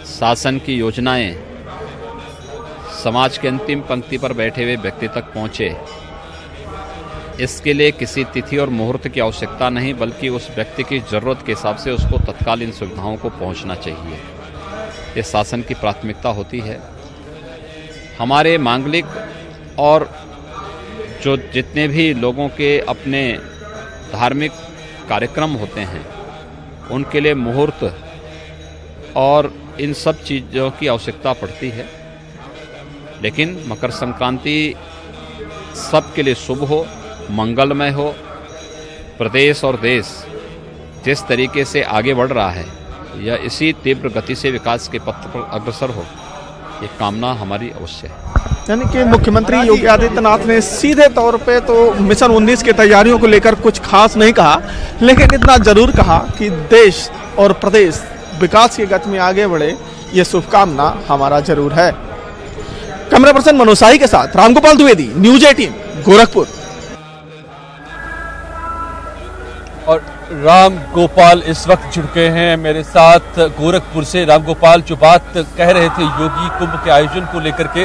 शासन की योजनाएं समाज के अंतिम पंक्ति पर बैठे हुए व्यक्ति तक पहुंचे, इसके लिए किसी तिथि और मुहूर्त की आवश्यकता नहीं, बल्कि उस व्यक्ति की जरूरत के हिसाब से उसको तत्काल इन सुविधाओं को पहुंचना चाहिए। ये शासन की प्राथमिकता होती है। हमारे मांगलिक और जो जितने भी लोगों के अपने धार्मिक कार्यक्रम होते हैं, उनके लिए मुहूर्त और इन सब चीज़ों की आवश्यकता पड़ती है, लेकिन मकर संक्रांति सबके लिए शुभ हो, मंगलमय हो। प्रदेश और देश जिस तरीके से आगे बढ़ रहा है, यह इसी तीव्र गति से विकास के पथ पर अग्रसर हो, ये कामना हमारी अवश्य है। यानी कि मुख्यमंत्री योगी आदित्यनाथ ने सीधे तौर पे तो मिशन 19 की तैयारियों को लेकर कुछ खास नहीं कहा, लेकिन इतना जरूर कहा कि देश और प्रदेश विकास की गति में आगे बढ़े, ये शुभकामना हमारा जरूर है। कैमरा पर्सन मनोज शाही के साथ रामगोपाल द्विवेदी, न्यूज 18 गोरखपुर। और राम गोपाल इस वक्त जुड़ गए हैं मेरे साथ गोरखपुर से। राम गोपाल, जो बात कह रहे थे योगी कुंभ के आयोजन को लेकर के,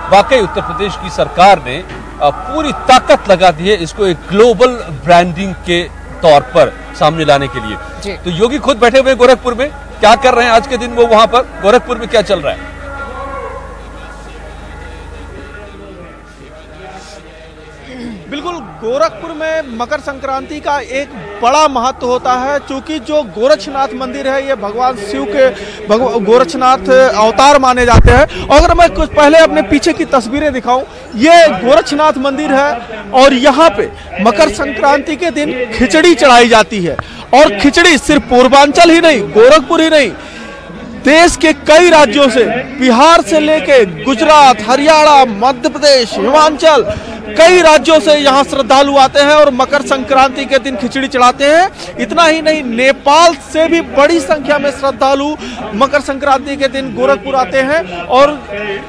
वाकई उत्तर प्रदेश की सरकार ने पूरी ताकत लगा दी है इसको एक ग्लोबल ब्रांडिंग के तौर पर सामने लाने के लिए। तो योगी खुद बैठे हुए गोरखपुर में, क्या कर रहे हैं आज के दिन वो वहां पर? गोरखपुर में क्या चल रहा है? बिल्कुल, गोरखपुर में मकर संक्रांति का एक बड़ा महत्व होता है, क्योंकि जो गोरक्षनाथ मंदिर है, ये भगवान शिव के गोरक्षनाथ अवतार माने जाते हैं। अगर मैं कुछ पहले अपने पीछे की तस्वीरें दिखाऊं, ये गोरक्षनाथ मंदिर है और यहाँ पे मकर संक्रांति के दिन खिचड़ी चढ़ाई जाती है। और खिचड़ी सिर्फ पूर्वांचल ही नहीं, गोरखपुर ही नहीं, देश के कई राज्यों से, बिहार से लेके गुजरात, हरियाणा, मध्य प्रदेश, हिमाचल, कई राज्यों से यहाँ श्रद्धालु आते हैं और मकर संक्रांति के दिन खिचड़ी चढ़ाते हैं। इतना ही नहीं, नेपाल से भी बड़ी संख्या में श्रद्धालु मकर संक्रांति के दिन गोरखपुर आते हैं और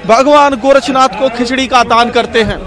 भगवान गोरक्षनाथ को खिचड़ी का दान करते हैं।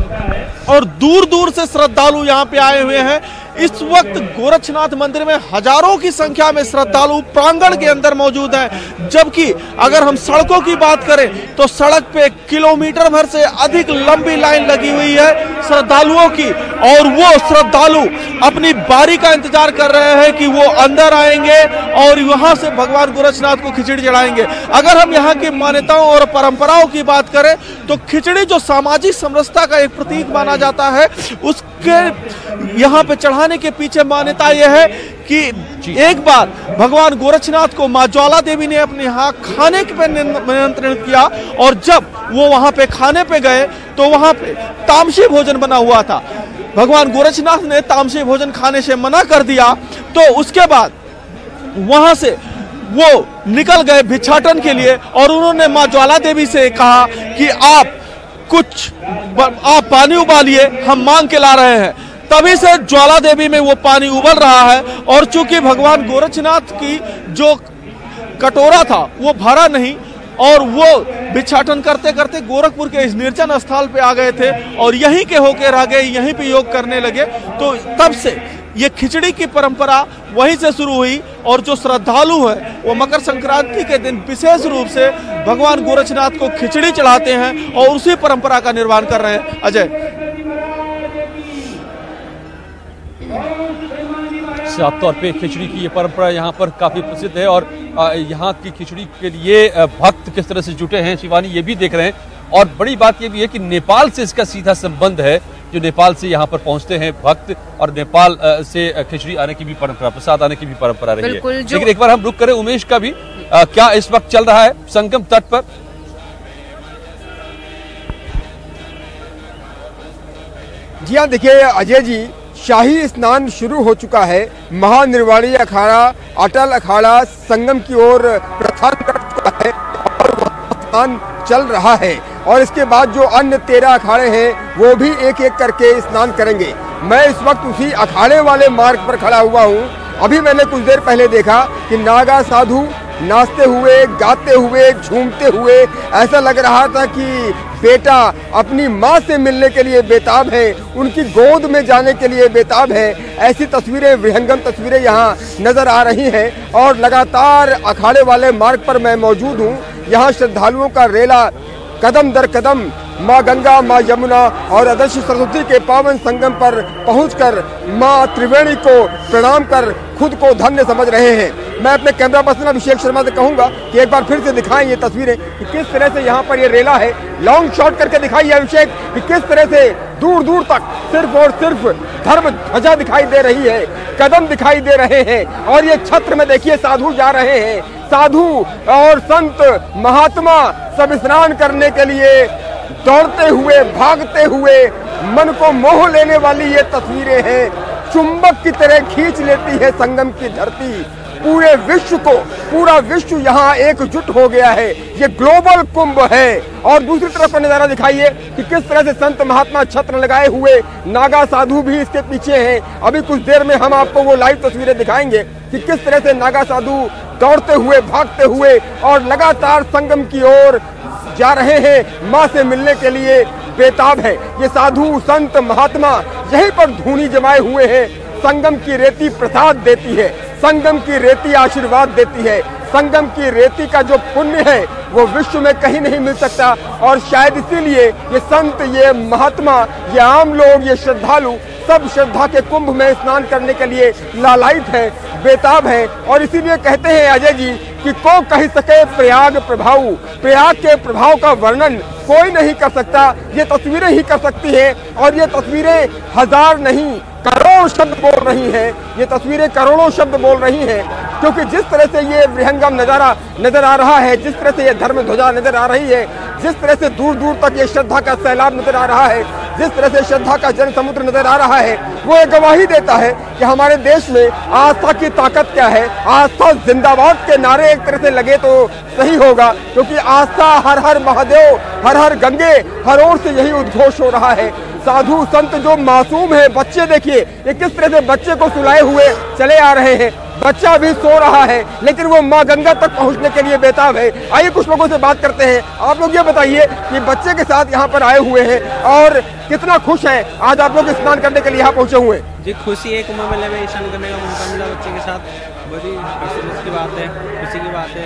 और दूर दूर से श्रद्धालु यहाँ पे आए हुए हैं। इस वक्त गोरक्षनाथ मंदिर में हजारों की संख्या में श्रद्धालु प्रांगण के अंदर मौजूद हैं, जबकि अगर हम सड़कों की बात करें तो सड़क पे किलोमीटर भर से अधिक लंबी लाइन लगी हुई है श्रद्धालुओं की, और वो श्रद्धालु अपनी बारी का इंतजार कर रहे हैं कि वो अंदर आएंगे और वहां से भगवान गोरक्षनाथ को खिचड़ी चढ़ाएंगे। अगर हम यहाँ की मान्यताओं और परंपराओं की बात करें तो खिचड़ी जो सामाजिक समरसता का एक प्रतीक माना जाता है, उस के यहाँ पे चढ़ाने के पीछे मान्यता यह है कि एक बार भगवान गोरक्षनाथ को माँ ज्वाला देवी ने अपने यहाँ खाने पे निमंत्रित किया, और जब वो वहाँ पे खाने पे गए तो वहाँ पे तामसी भोजन बना हुआ था। भगवान गोरक्षनाथ ने तामसी भोजन खाने से मना कर दिया, तो उसके बाद वहां से वो निकल गए भिक्षाटन के लिए, और उन्होंने माँ ज्वाला देवी से कहा कि आप पानी उबालिए, हम मांग के ला रहे हैं। तभी से ज्वाला देवी में वो पानी उबल रहा है, और चूंकि भगवान गोरक्षनाथ की जो कटोरा था वो भरा नहीं, और वो भिक्षाटन करते करते गोरखपुर के इस निर्जन स्थल पे आ गए थे और यहीं के होके रह गए, यहीं पे योग करने लगे। तो तब से ये खिचड़ी की परंपरा वहीं से शुरू हुई, और जो श्रद्धालु है वो मकर संक्रांति के दिन विशेष रूप से भगवान गोरक्षनाथ को खिचड़ी चढ़ाते हैं और उसी परंपरा का निर्वहन कर रहे हैं। अजय, साफ तौर पे खिचड़ी की ये परंपरा यहाँ पर काफी प्रसिद्ध है, और यहाँ की खिचड़ी के लिए भक्त किस तरह से जुटे हैं शिवानी ये भी देख रहे हैं। और बड़ी बात ये भी है कि नेपाल से इसका सीधा संबंध है, जो नेपाल से यहाँ पर पहुंचते हैं भक्त, और नेपाल से खिचड़ी आने की भी परंपरा, प्रसाद आने की भी परंपरा रही है। लेकिन एक बार हम रुक करें उमेश का भी, क्या इस वक्त चल रहा है संगम तट पर? जी हाँ, देखिए अजय जी, शाही स्नान शुरू हो चुका है। महानिर्वाणी अखाड़ा, अटल अखाड़ा संगम की ओर प्रस्थान कर चुका है और स्नान चल रहा है, और इसके बाद जो अन्य 13 अखाड़े हैं वो भी एक एक करके स्नान करेंगे। मैं इस वक्त उसी अखाड़े वाले मार्ग पर खड़ा हुआ हूँ। अभी मैंने कुछ देर पहले देखा कि नागा साधु नाचते हुए, गाते हुए, झूमते हुए, ऐसा लग रहा था कि बेटा अपनी माँ से मिलने के लिए बेताब है, उनकी गोद में जाने के लिए बेताब है। ऐसी तस्वीरें, विहंगम तस्वीरें यहाँ नजर आ रही हैं। और लगातार अखाड़े वाले मार्ग पर मैं मौजूद हूँ। यहाँ श्रद्धालुओं का रेला कदम दर कदम माँ गंगा, माँ यमुना और अदृश्य सरस्वती के पावन संगम पर पहुंचकर माँ त्रिवेणी को प्रणाम कर खुद को धन्य समझ रहे हैं। मैं अपने कैमरा पर्सन अभिषेक शर्मा से कहूंगा कि एक बार फिर से दिखाएं ये तस्वीरें कि किस तरह से यहाँ पर ये रेला है। लॉन्ग शॉट करके दिखाइए अभिषेक कि किस तरह से दूर दूर तक सिर्फ और सिर्फ धर्म ध्वजा दिखाई दे रही है, कदम दिखाई दे रहे हैं। और ये छत्र में देखिए साधु जा रहे हैं, साधु और संत महात्मा सब स्नान करने के लिए दौड़ते हुए, भागते हुए, मन को मोह लेने वाली ये तस्वीरें हैं। चुंबक की तरह खींच लेती है संगम की धरती। पूरे विश्व को, पूरा विश्व यहाँ एकजुट हो गया है। ये ग्लोबल कुंभ है। और दूसरी तरफ का नजारा दिखाइए कि किस तरह से संत महात्मा छत्र लगाए हुए, नागा साधु भी इसके पीछे हैं। अभी कुछ देर में हम आपको वो लाइव तस्वीरें दिखाएंगे कि किस तरह से नागा साधु दौड़ते हुए, भागते हुए और लगातार संगम की ओर जा रहे हैं, माँ से मिलने के लिए बेताब है। ये साधु संत महात्मा यहीं पर धूनी जमाए हुए हैं। संगम की रेती प्रसाद देती है, संगम की रेती आशीर्वाद देती है। संगम की रेती का जो पुण्य है वो विश्व में कहीं नहीं मिल सकता। और शायद इसीलिए ये संत, ये महात्मा, ये आम लोग, ये श्रद्धालु सब श्रद्धा के कुंभ में स्नान करने के लिए लालायित है, बेताब है। और इसीलिए कहते हैं अजय जी कि को कह सके प्रयाग प्रभाव, प्रयाग के प्रभाव का वर्णन कोई नहीं कर सकता, ये तस्वीरें ही कर सकती है। और ये तस्वीरें हजार नहीं करोड़ शब्द बोल रही हैं, ये तस्वीरें करोड़ों शब्द बोल रही हैं। क्योंकि जिस तरह से ये विहंगम नजारा नजर आ रहा है, जिस तरह से ये धर्म ध्वजा नजर आ रही है, जिस तरह से दूर दूर तक ये श्रद्धा का सैलाब नजर आ रहा है, जिस तरह से श्रद्धा का जन समुद्र नजर आ रहा है, वो एक गवाही देता है कि हमारे देश में आस्था की ताकत क्या है। आस्था जिंदाबाद के नारे एक तरह से लगे तो सही होगा, क्योंकि आस्था हर हर महादेव, हर हर गंगे, हर ओर से यही उद्घोष हो रहा है। साधु संत जो मासूम है, बच्चे देखिए ये किस तरह से बच्चे को सुलाए हुए चले आ रहे हैं। बच्चा भी सो रहा है लेकिन वो माँ गंगा तक पहुंचने के लिए बेताब है। आइए कुछ लोगों से बात करते हैं। आप लोग ये बताइए कि बच्चे के साथ यहाँ पर आए हुए हैं और कितना खुश हैं आज आप लोग स्नान करने के लिए यहाँ पहुंचे हुए हैं? जी खुशी है, कुंभ मेले में स्नान करने का मौका मिला बच्चे के साथ, बड़ी हर्ष की बात है, खुशी की बात है।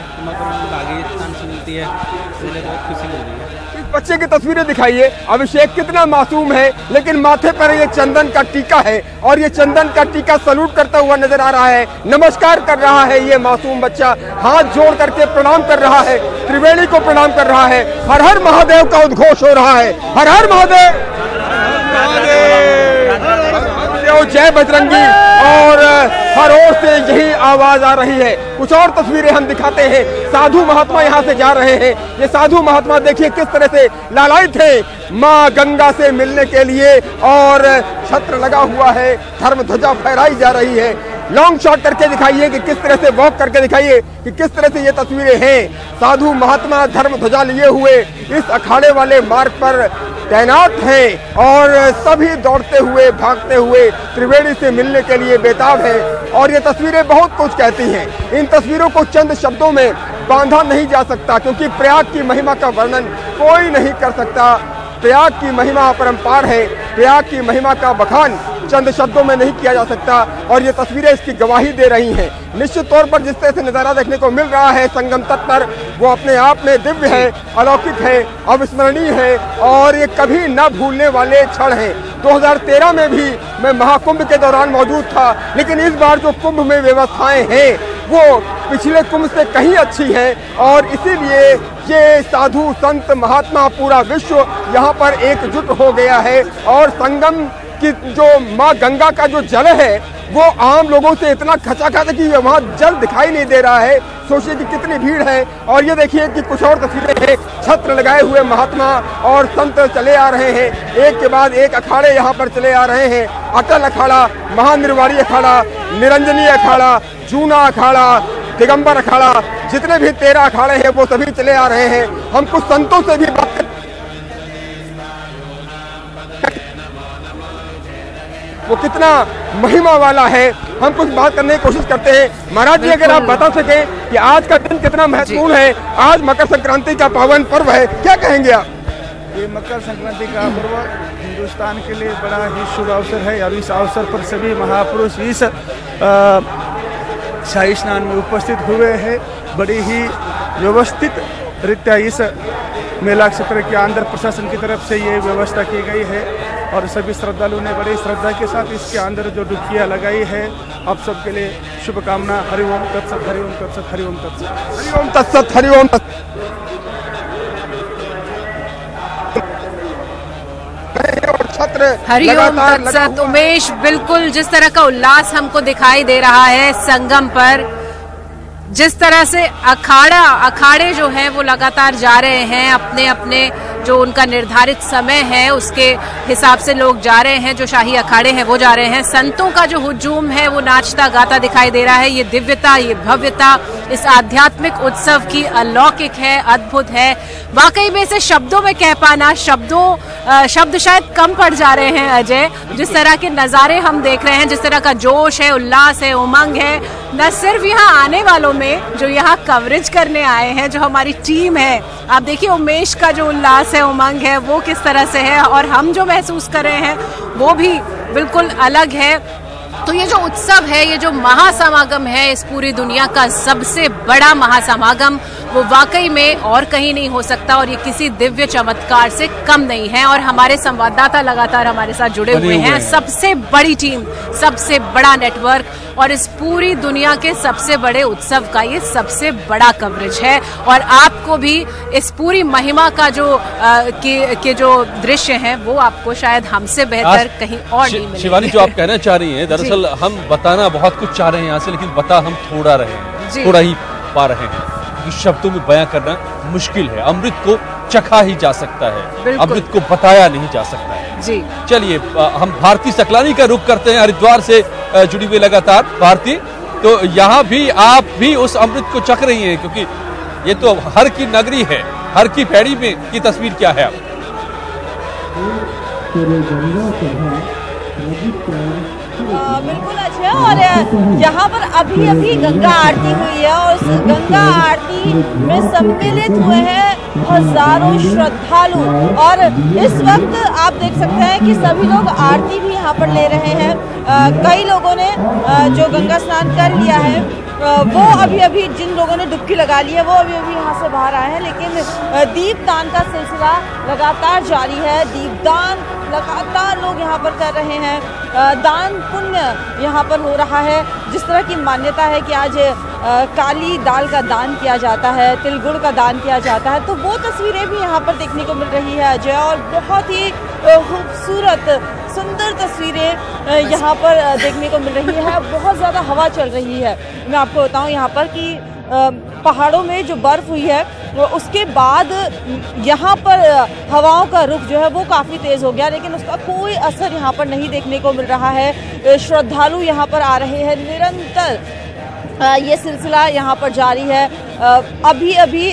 आगे स्थान से मिलती है, इसलिए बहुत खुशी मिल रही है। इस बच्चे की तस्वीरें दिखाइए। अभिषेक कितना मासूम है, लेकिन माथे पर ये चंदन का टीका है और ये चंदन का टीका सलूट करता हुआ नजर आ रहा है, नमस्कार कर रहा है। ये मासूम बच्चा हाथ जोड़ करके प्रणाम कर रहा है, त्रिवेणी को प्रणाम कर रहा है। हर हर महादेव का उद्घोष हो रहा है। हर हर महादेव। बोलो जय बजरंगी, और हर ओर से यही आवाज आ रही है। कुछ और तस्वीरें हम दिखाते हैं। साधु महात्मा यहाँ से जा रहे हैं। ये साधु महात्मा देखिए किस तरह से लालायित थे माँ गंगा से मिलने के लिए, और छत्र लगा हुआ है, धर्म ध्वजा फहराई जा रही है। लॉन्ग शॉट करके दिखाइए कि किस तरह से वॉक करके दिखाइए कि किस तरह से ये तस्वीरें हैं। साधु महात्मा धर्म ध्वजा लिए हुए इस अखाड़े वाले मार्ग पर तैनात हैं और सभी दौड़ते हुए भागते हुए त्रिवेणी से मिलने के लिए बेताब हैं। और ये तस्वीरें बहुत कुछ कहती हैं। इन तस्वीरों को चंद शब्दों में बांधा नहीं जा सकता, क्योंकि प्रयाग की महिमा का वर्णन कोई नहीं कर सकता। प्रयाग की महिमा अपरंपार है। प्रयाग की महिमा का बखान चंद शब्दों में नहीं किया जा सकता, और ये तस्वीरें इसकी गवाही दे रही हैं। निश्चित तौर पर जिस तरह से नजारा देखने को मिल रहा है संगम तट पर, वो अपने आप में दिव्य है, अलौकिक है, अविस्मरणीय है, और ये कभी न भूलने वाले क्षण हैं। 2013 में भी मैं महाकुंभ के दौरान मौजूद था, लेकिन इस बार जो कुंभ में व्यवस्थाएं हैं वो पिछले कुंभ से कहीं अच्छी हैं, और इसीलिए ये साधु संत महात्मा पूरा विश्व यहाँ पर एकजुट हो गया है। और संगम की जो माँ गंगा का जो जल है वो आम लोगों से इतना खचाखच है कि वहाँ जल दिखाई नहीं दे रहा है। सोचिए कि कितनी भीड़ है। और ये देखिए कि कुछ और तस्वीरें हैं। छत्र लगाए हुए महात्मा और संत चले आ रहे हैं, एक के बाद एक अखाड़े यहाँ पर चले आ रहे हैं। अटल अखाड़ा, महानिर्वाणी अखाड़ा, निरंजनी अखाड़ा, जूना अखाड़ा, दिगंबर अखाड़ा, जितने भी 13 अखाड़े हैं वो सभी चले आ रहे हैं। हम कुछ संतों से भी बात वो कितना महिमा वाला है, हम कुछ बात करने की कोशिश करते हैं। महाराज जी, अगर आप बता सकें कि आज का दिन कितना महत्वपूर्ण है। आज मकर संक्रांति का पावन पर्व है, क्या कहेंगे आप? ये मकर संक्रांति का पर्व हिंदुस्तान के लिए बड़ा ही शुभ अवसर है, और इस अवसर पर सभी महापुरुष इस शाही स्नान में उपस्थित हुए हैं। बड़ी ही व्यवस्थित रीत्या इस मेला क्षेत्र के अंदर प्रशासन की तरफ से ये व्यवस्था की गई है, और सभी श्रद्धालुओं ने बड़ी श्रद्धा के साथ इसके अंदर जो डुबकियाँ लगाई है। आप सबके लिए शुभकामना। हरिओम तत्सत, हरिओम तत्सत, हरिओम तत्सत, हरिओम तत्सत, हरिओम हरिओम तत्सत। उमेश, बिल्कुल जिस तरह का उल्लास हमको दिखाई दे रहा है संगम पर, जिस तरह से अखाड़े जो हैं वो लगातार जा रहे हैं, अपने अपने जो उनका निर्धारित समय है उसके हिसाब से लोग जा रहे हैं। जो शाही अखाड़े हैं वो जा रहे हैं। संतों का जो हुजूम है वो नाचता गाता दिखाई दे रहा है। ये दिव्यता, ये भव्यता इस आध्यात्मिक उत्सव की अलौकिक है, अद्भुत है। वाकई में इसे शब्दों में कह पाना, शब्द शायद कम पड़ जा रहे हैं अजय। जिस तरह के नज़ारे हम देख रहे हैं, जिस तरह का जोश है, उल्लास है, उमंग है, न सिर्फ यहाँ आने वालों में जो यहाँ कवरेज करने आए हैं, जो हमारी टीम है, आप देखिए उमेश का जो उल्लास है, उमंग है, वो किस तरह से है, और हम जो महसूस कर रहे हैं वो भी बिल्कुल अलग है। तो ये जो उत्सव है, ये जो महासमागम है, इस पूरी दुनिया का सबसे बड़ा महासमागम, वो वाकई में और कहीं नहीं हो सकता, और ये किसी दिव्य चमत्कार से कम नहीं है। और हमारे संवाददाता लगातार हमारे साथ जुड़े हुए हैं। सबसे बड़ी टीम, सबसे बड़ा नेटवर्क, और इस पूरी दुनिया के सबसे बड़े उत्सव का ये सबसे बड़ा कवरेज है। और आपको भी इस पूरी महिमा का जो के जो दृश्य हैं वो आपको शायद हमसे बेहतर कहीं और नहीं मिलेंगे। शिवानी, जो आप कहना चाह रही हैं, दरअसल हम बताना बहुत कुछ चाह रहे हैं यहाँ से, लेकिन बता हम थोड़ा रहे हैं, थोड़ा ही पा रहे हैं। शब्दों में बयां करना मुश्किल है। अमृत को चखा ही जा सकता है, अमृत को बताया नहीं जा सकता है जी। चलिए हम भारती सकलानी का रुख करते हैं, हरिद्वार से जुड़ी हुई लगातार। भारती, तो यहाँ भी आप भी उस अमृत को चख रही हैं, क्योंकि ये तो हर की नगरी है, हर की पैड़ी में की तस्वीर क्या है आप? बिल्कुल अजय, और यहाँ पर अभी अभी गंगा आरती हुई है, और उस गंगा आरती में सम्मिलित हुए हैं हजारों श्रद्धालु। और इस वक्त आप देख सकते हैं कि सभी लोग आरती भी यहाँ पर ले रहे हैं। कई लोगों ने जो गंगा स्नान कर लिया है, वो अभी जिन लोगों ने डुबकी लगा ली है वो अभी यहाँ से बाहर आए हैं। लेकिन दीपदान का सिलसिला लगातार जारी है। दीपदान लगातार लोग यहाँ पर कर रहे हैं। दान पुण्य यहाँ पर हो रहा है। जिस तरह की मान्यता है कि आज काली दाल का दान किया जाता है, तिल गुड़ का दान किया जाता है, तो वो तस्वीरें भी यहाँ पर देखने को मिल रही है अजय। और बहुत ही खूबसूरत सुंदर तस्वीरें यहाँ पर देखने को मिल रही है। बहुत ज़्यादा हवा चल रही है। मैं आपको बताऊँ यहाँ पर कि पहाड़ों में जो बर्फ़ हुई है उसके बाद यहाँ पर हवाओं का रुख जो है वो काफ़ी तेज़ हो गया, लेकिन उसका कोई असर यहाँ पर नहीं देखने को मिल रहा है। श्रद्धालु यहाँ पर आ रहे हैं, निरंतर ये सिलसिला यहाँ पर जारी है। अभी अभी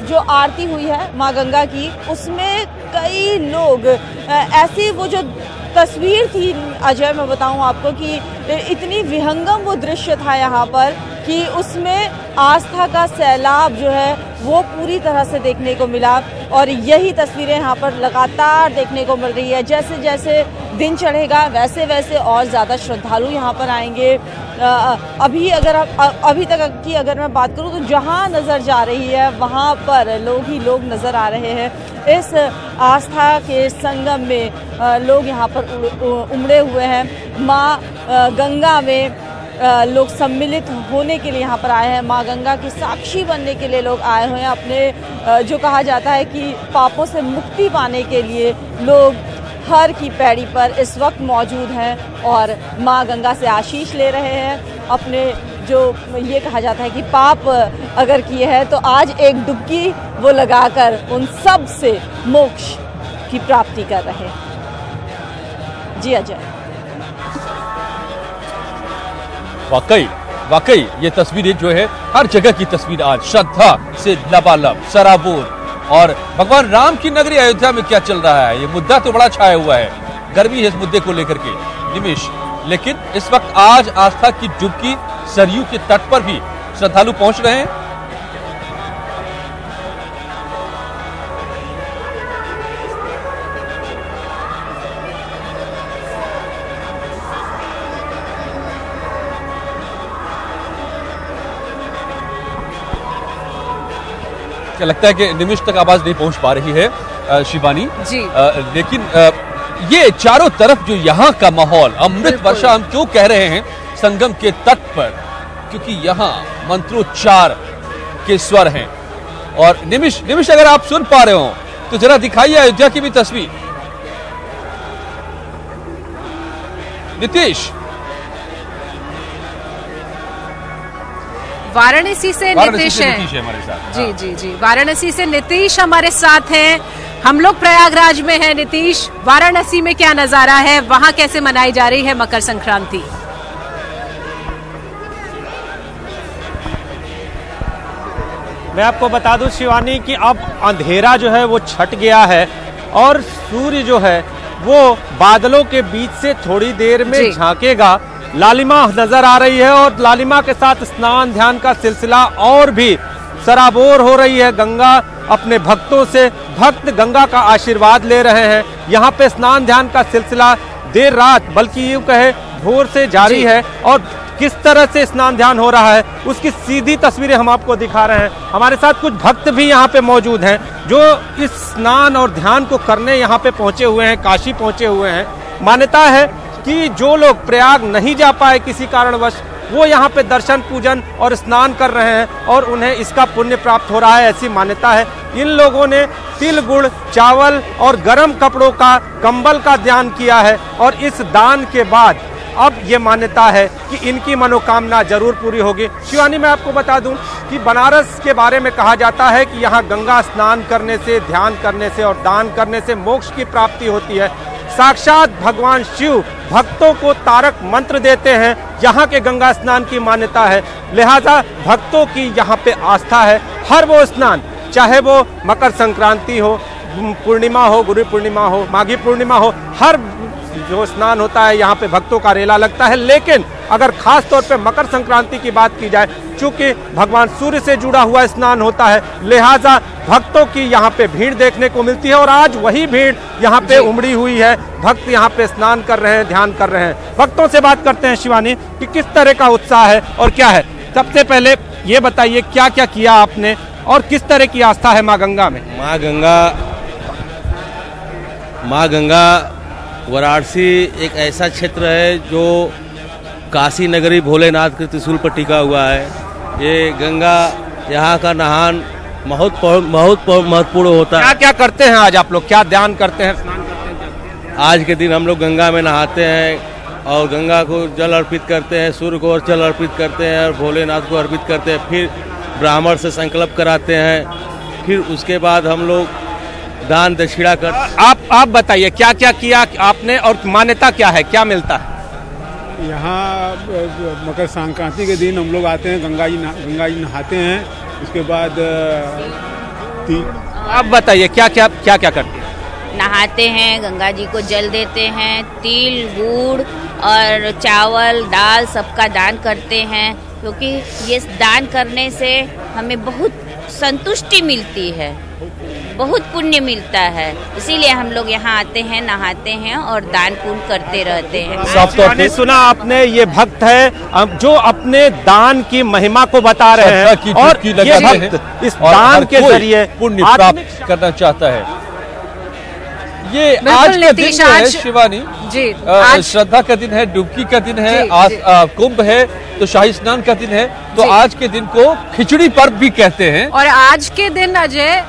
जो आरती हुई है माँ गंगा की, उसमें कई लोग ऐसी वो जो तस्वीर थी अजय, मैं बताऊं आपको कि इतनी विहंगम वो दृश्य था यहाँ पर कि उसमें आस्था का सैलाब जो है वो पूरी तरह से देखने को मिला। और यही तस्वीरें यहाँ पर लगातार देखने को मिल रही है। जैसे जैसे दिन चढ़ेगा वैसे वैसे और ज़्यादा श्रद्धालु यहाँ पर आएंगे। अभी तक की अगर मैं बात करूँ तो जहाँ नज़र जा रही है वहाँ पर लोग ही लोग नज़र आ रहे हैं। इस आस्था के संगम में लोग यहाँ पर उमड़े हुए हैं। माँ गंगा में लोग सम्मिलित होने के लिए यहाँ पर आए हैं। माँ गंगा की साक्षी बनने के लिए लोग आए हुए हैं। अपने जो कहा जाता है कि पापों से मुक्ति पाने के लिए लोग हर की पैड़ी पर इस वक्त मौजूद हैं और माँ गंगा से आशीष ले रहे हैं। अपने जो ये कहा जाता है कि पाप अगर किए हैं तो आज एक डुबकी वो लगाकर उन सब से मोक्ष की प्राप्ति कर रहे हैं। जी अजय। वाकई ये तस्वीरें जो है हर जगह की तस्वीर आज श्रद्धा से लबालब सराबोर। और भगवान राम की नगरी अयोध्या में क्या चल रहा है, ये मुद्दा तो बड़ा छाया हुआ है। गर्मी है इस मुद्दे को लेकर के निमिष, लेकिन इस वक्त आज आस्था की डुबकी सरयू के तट पर भी श्रद्धालु पहुंच रहे हैं। क्या लगता है कि निमिष तक आवाज नहीं पहुंच पा रही है शिवानी जी, लेकिन ये चारों तरफ जो यहाँ का माहौल, अमृत वर्षा हम क्यों कह रहे हैं संगम के तट पर, क्योंकि यहाँ मंत्रोच्चार के स्वर हैं। और निमिष अगर आप सुन पा रहे हो तो जरा दिखाइए अयोध्या की भी तस्वीर। नीतीश, वाराणसी से नीतीश है हमारे साथ। जी जी जी, वाराणसी से नीतीश हमारे साथ हैं। हम लोग प्रयागराज में हैं। नीतीश, वाराणसी में क्या नजारा है, वहां कैसे मनाई जा रही है मकर संक्रांति? मैं आपको बता दूं शिवानी कि अब अंधेरा जो है वो छट गया है और सूर्य जो है वो बादलों के बीच से थोड़ी देर में झांकेगा। लालिमा नजर आ रही है और लालिमा के साथ स्नान ध्यान का सिलसिला और भी सराबोर हो रही है। गंगा अपने भक्तों से, भक्त गंगा का आशीर्वाद ले रहे हैं। यहाँ पे स्नान ध्यान का सिलसिला देर रात, बल्कि यूँ कहे भोर से जारी है। और किस तरह से स्नान ध्यान हो रहा है उसकी सीधी तस्वीरें हम आपको दिखा रहे हैं। हमारे साथ कुछ भक्त भी यहाँ पे मौजूद हैं जो इस स्नान और ध्यान को करने यहाँ पे पहुँचे हुए हैं, काशी पहुँचे हुए हैं। मान्यता है कि जो लोग प्रयाग नहीं जा पाए किसी कारणवश, वो यहाँ पे दर्शन पूजन और स्नान कर रहे हैं और उन्हें इसका पुण्य प्राप्त हो रहा है, ऐसी मान्यता है। इन लोगों ने तिल गुड़ चावल और गर्म कपड़ों का, कंबल का दान किया है और इस दान के बाद अब ये मान्यता है कि इनकी मनोकामना जरूर पूरी होगी। शिवानी, मैं आपको बता दूं कि बनारस के बारे में कहा जाता है कि यहाँ गंगा स्नान करने से, ध्यान करने से और दान करने से मोक्ष की प्राप्ति होती है। साक्षात भगवान शिव भक्तों को तारक मंत्र देते हैं। यहाँ के गंगा स्नान की मान्यता है, लिहाजा भक्तों की यहाँ पे आस्था है। हर वो स्नान, चाहे वो मकर संक्रांति हो, पूर्णिमा हो, गुरु पूर्णिमा हो, माघी पूर्णिमा हो, हर जो स्नान होता है यहाँ पे भक्तों का रेला लगता है। लेकिन अगर खास तौर पे मकर संक्रांति की बात की जाए, चूंकि भगवान सूर्य से जुड़ा हुआ स्नान होता है, लिहाजा भक्तों की यहाँ पे भीड़ देखने को मिलती है। और आज वही भीड़ यहाँ पे उमड़ी हुई है। भक्त यहाँ पे स्नान कर रहे हैं, ध्यान कर रहे हैं। भक्तों से बात करते हैं शिवानी कि किस तरह का उत्साह है और क्या है। सबसे पहले ये बताइए क्या क्या किया आपने और किस तरह की आस्था है माँ गंगा में? माँ गंगा वाराणसी एक ऐसा क्षेत्र है जो काशी नगरी भोलेनाथ के त्रिशूल पर टिका हुआ है। ये गंगा, यहाँ का नहान बहुत महत्वपूर्ण होता है। क्या क्या करते हैं आज आप लोग, क्या ध्यान करते हैं, स्नान करते हैं? आज के दिन हम लोग गंगा में नहाते हैं और गंगा को जल अर्पित करते हैं, सूर्य को जल अर्पित करते हैं और भोलेनाथ को अर्पित करते हैं। फिर ब्राह्मण से संकल्प कराते हैं, फिर उसके बाद हम लोग दान दक्षिणा कर। आप बताइए क्या क्या किया आपने और मान्यता क्या है, क्या मिलता है? यहाँ मकर संक्रांति के दिन हम लोग आते हैं, गंगा जी नहाते हैं। उसके बाद आप बताइए क्या करते हैं? नहाते हैं, गंगा जी को जल देते हैं, तिल गुड़ और चावल दाल सबका दान करते हैं, क्योंकि ये दान करने से हमें बहुत संतुष्टि मिलती है, बहुत पुण्य मिलता है। इसीलिए हम लोग यहाँ आते हैं, नहाते हैं और दान पुण्य करते रहते हैं। आपने सुना, आपने ये भक्त है जो अपने दान की महिमा को बता रहे हैं और ये भक्त इस दान के जरिए पुण्य प्राप्त करना चाहता है। ये आज का दिन है शिवानी जी, आज श्रद्धा का दिन है, डुबकी का दिन है, कुंभ है तो शाही स्नान का दिन है, तो आज के दिन को खिचड़ी पर्व भी कहते हैं। और आज के दिन अजय,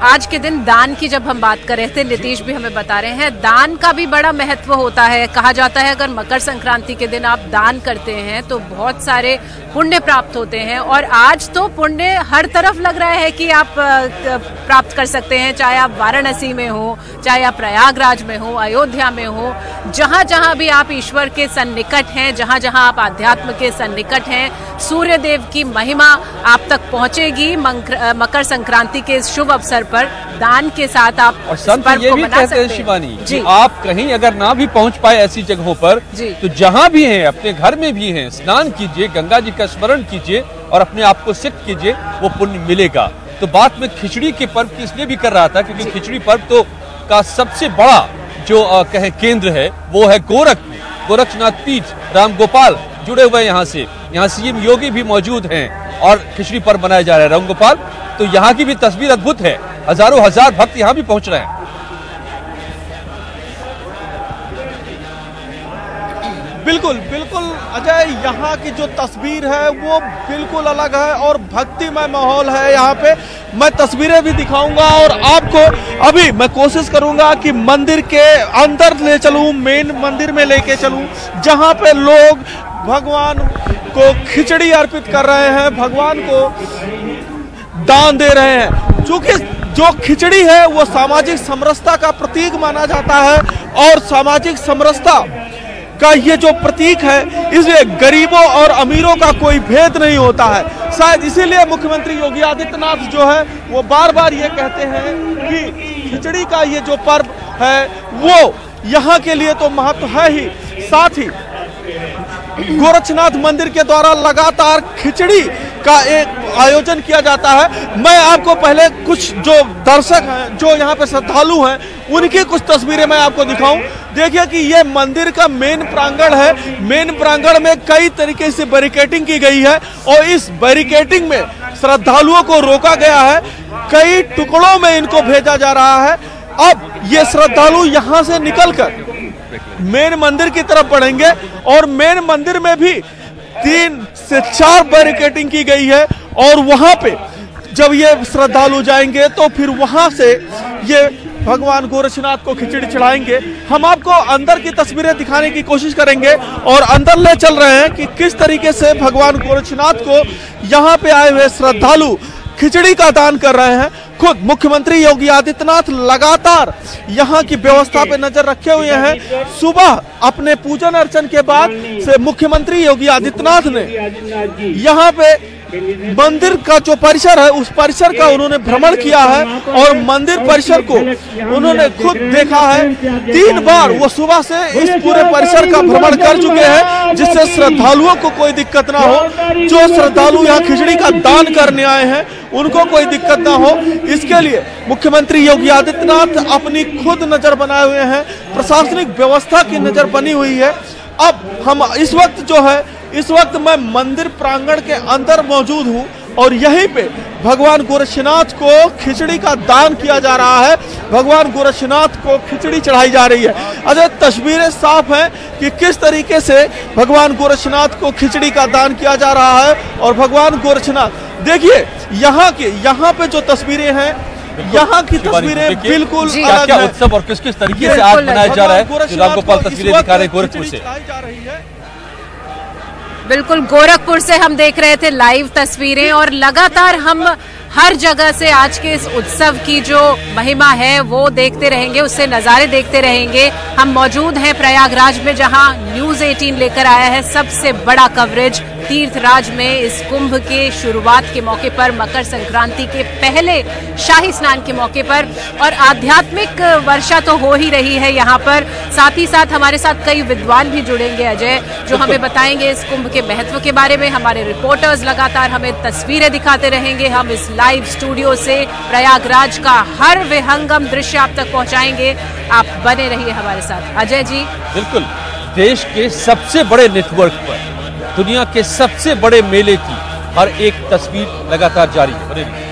आज के दिन दान की जब हम बात कर रहे थे, नीतीश भी हमें बता रहे हैं, दान का भी बड़ा महत्व होता है। कहा जाता है अगर मकर संक्रांति के दिन आप दान करते हैं तो बहुत सारे पुण्य प्राप्त होते हैं। और आज तो पुण्य हर तरफ लग रहा है कि आप प्राप्त कर सकते हैं, चाहे आप वाराणसी में हो, चाहे आप प्रयागराज में हो, अयोध्या में हो, जहां जहां भी आप ईश्वर के सन्निकट हैं, जहां जहां आप आध्यात्म के सन्निकट हैं, सूर्य देव की महिमा आप तक पहुंचेगी। मकर संक्रांति के शुभ अवसर पर दान के साथ आप और संत ये भी कहते हैं शिवानी जी, आप कहीं अगर ना भी पहुंच पाए ऐसी जगहों पर तो जहां भी हैं, अपने घर में भी हैं, स्नान कीजिए, गंगा जी का स्मरण कीजिए और अपने आप को सिद्ध कीजिए, वो पुण्य मिलेगा। तो बात में खिचड़ी के पर्व की इसलिए भी कर रहा था क्योंकि खिचड़ी पर्व तो का सबसे बड़ा जो कहे केंद्र है वो है गोरखनाथ पीठ, राम गोपाल जुड़े हुए यहाँ से। यहाँ सीएम योगी भी मौजूद हैं और खिचड़ी पर्व मनाया जा रहा है राम गोपाल। तो यहाँ की भी तस्वीर अद्भुत है, हजारों हजार भक्त यहाँ भी पहुंच रहे हैं। बिल्कुल बिल्कुल अजय, यहाँ की जो तस्वीर है वो बिल्कुल अलग है और भक्तिमय माहौल है यहाँ पे। मैं तस्वीरें भी दिखाऊंगा और आपको अभी मैं कोशिश करूंगा कि मंदिर के अंदर ले चलूं, मेन मंदिर में लेके चलूं, जहाँ पे लोग भगवान को खिचड़ी अर्पित कर रहे हैं, भगवान को दान दे रहे हैं। चूंकि जो खिचड़ी है वो सामाजिक समरसता का प्रतीक माना जाता है और सामाजिक समरसता का ये जो प्रतीक है, इसलिए गरीबों और अमीरों का कोई भेद नहीं होता है। शायद इसीलिए मुख्यमंत्री योगी आदित्यनाथ जो है वो बार बार ये कहते हैं कि खिचड़ी का ये जो पर्व है वो यहाँ के लिए तो महत्व है ही, साथ ही गोरखनाथ मंदिर के द्वारा लगातार खिचड़ी का एक आयोजन किया जाता है। मैं आपको पहले कुछ जो दर्शक हैं, जो यहाँ पे श्रद्धालु हैं, उनकी कुछ तस्वीरें मैं आपको दिखाऊं। देखिए कि ये मंदिर का मेन प्रांगण है, मेन प्रांगण में कई तरीके से बैरिकेडिंग की गई है और इस बैरिकेडिंग में श्रद्धालुओं को रोका गया है, कई टुकड़ों में इनको भेजा जा रहा है। अब ये श्रद्धालु यहाँ से निकलकर मेन मंदिर की तरफ बढ़ेंगे और मेन मंदिर में भी 3 से 4 बैरिकेडिंग की गई है और वहां पे जब ये श्रद्धालु जाएंगे तो फिर वहां से ये भगवान गोरखनाथ को खिचड़ी चढ़ाएंगे। हम आपको अंदर की तस्वीरें दिखाने की कोशिश करेंगे और अंदर ले चल रहे हैं कि किस तरीके से भगवान गोरखनाथ को यहाँ पे आए हुए श्रद्धालु खिचड़ी का दान कर रहे हैं। खुद मुख्यमंत्री योगी आदित्यनाथ लगातार यहाँ की व्यवस्था पे नजर रखे हुए हैं। सुबह अपने पूजन अर्चन के बाद से मुख्यमंत्री योगी आदित्यनाथ ने यहाँ पे मंदिर का जो परिसर है उस परिसर का उन्होंने भ्रमण किया है और मंदिर परिसर को उन्होंने खुद देखा है। 3 बार वो सुबह से इस पूरे परिसर का भ्रमण कर चुके हैं, जिससे श्रद्धालुओं को कोई दिक्कत ना हो। जो श्रद्धालु यहाँ खिचड़ी का दान करने आए हैं उनको कोई दिक्कत ना हो, इसके लिए मुख्यमंत्री योगी आदित्यनाथ अपनी खुद नजर बनाए हुए हैं, प्रशासनिक व्यवस्था की नजर बनी हुई है। अब हम इस वक्त मैं मंदिर प्रांगण के अंदर मौजूद हूं और यहीं पे भगवान गोरखनाथ को खिचड़ी का दान किया जा रहा है, भगवान गोरखनाथ को खिचड़ी चढ़ाई जा रही है। अजय, तस्वीरें साफ हैं कि किस तरीके से भगवान गोरखनाथ को खिचड़ी का दान किया जा रहा है। और भगवान गोरखनाथ देखिए यहाँ पे जो तस्वीरें हैं यहाँ की तस्वीरें बिल्कुल अलग क्या है। उत्सव और किस किस तरीके से आज मनाया जा रहा है, जो रामगोपाल तस्वीरें दिखा रहे हैं गोरखपुर से। बिल्कुल, गोरखपुर से हम देख रहे थे लाइव तस्वीरें, और लगातार हम हर जगह से आज के इस उत्सव की जो महिमा है वो देखते रहेंगे, उससे नज़ारे देखते रहेंगे। हम मौजूद हैं प्रयागराज में, जहां न्यूज़ 18 लेकर आया है सबसे बड़ा कवरेज तीर्थराज में इस कुंभ के शुरुआत के मौके पर, मकर संक्रांति के पहले शाही स्नान के मौके पर। और आध्यात्मिक वर्षा तो हो ही रही है यहाँ पर, साथ ही साथ हमारे साथ कई विद्वान भी जुड़ेंगे अजय, जो हमें बताएंगे इस कुंभ के महत्व के बारे में। हमारे रिपोर्टर्स लगातार हमें तस्वीरें दिखाते रहेंगे। हम इस लाइव स्टूडियो से प्रयागराज का हर विहंगम दृश्य आप तक पहुंचाएंगे। आप बने रहिए हमारे साथ। अजय जी, बिल्कुल, देश के सबसे बड़े नेटवर्क पर दुनिया के सबसे बड़े मेले की हर एक तस्वीर लगातार जारी है।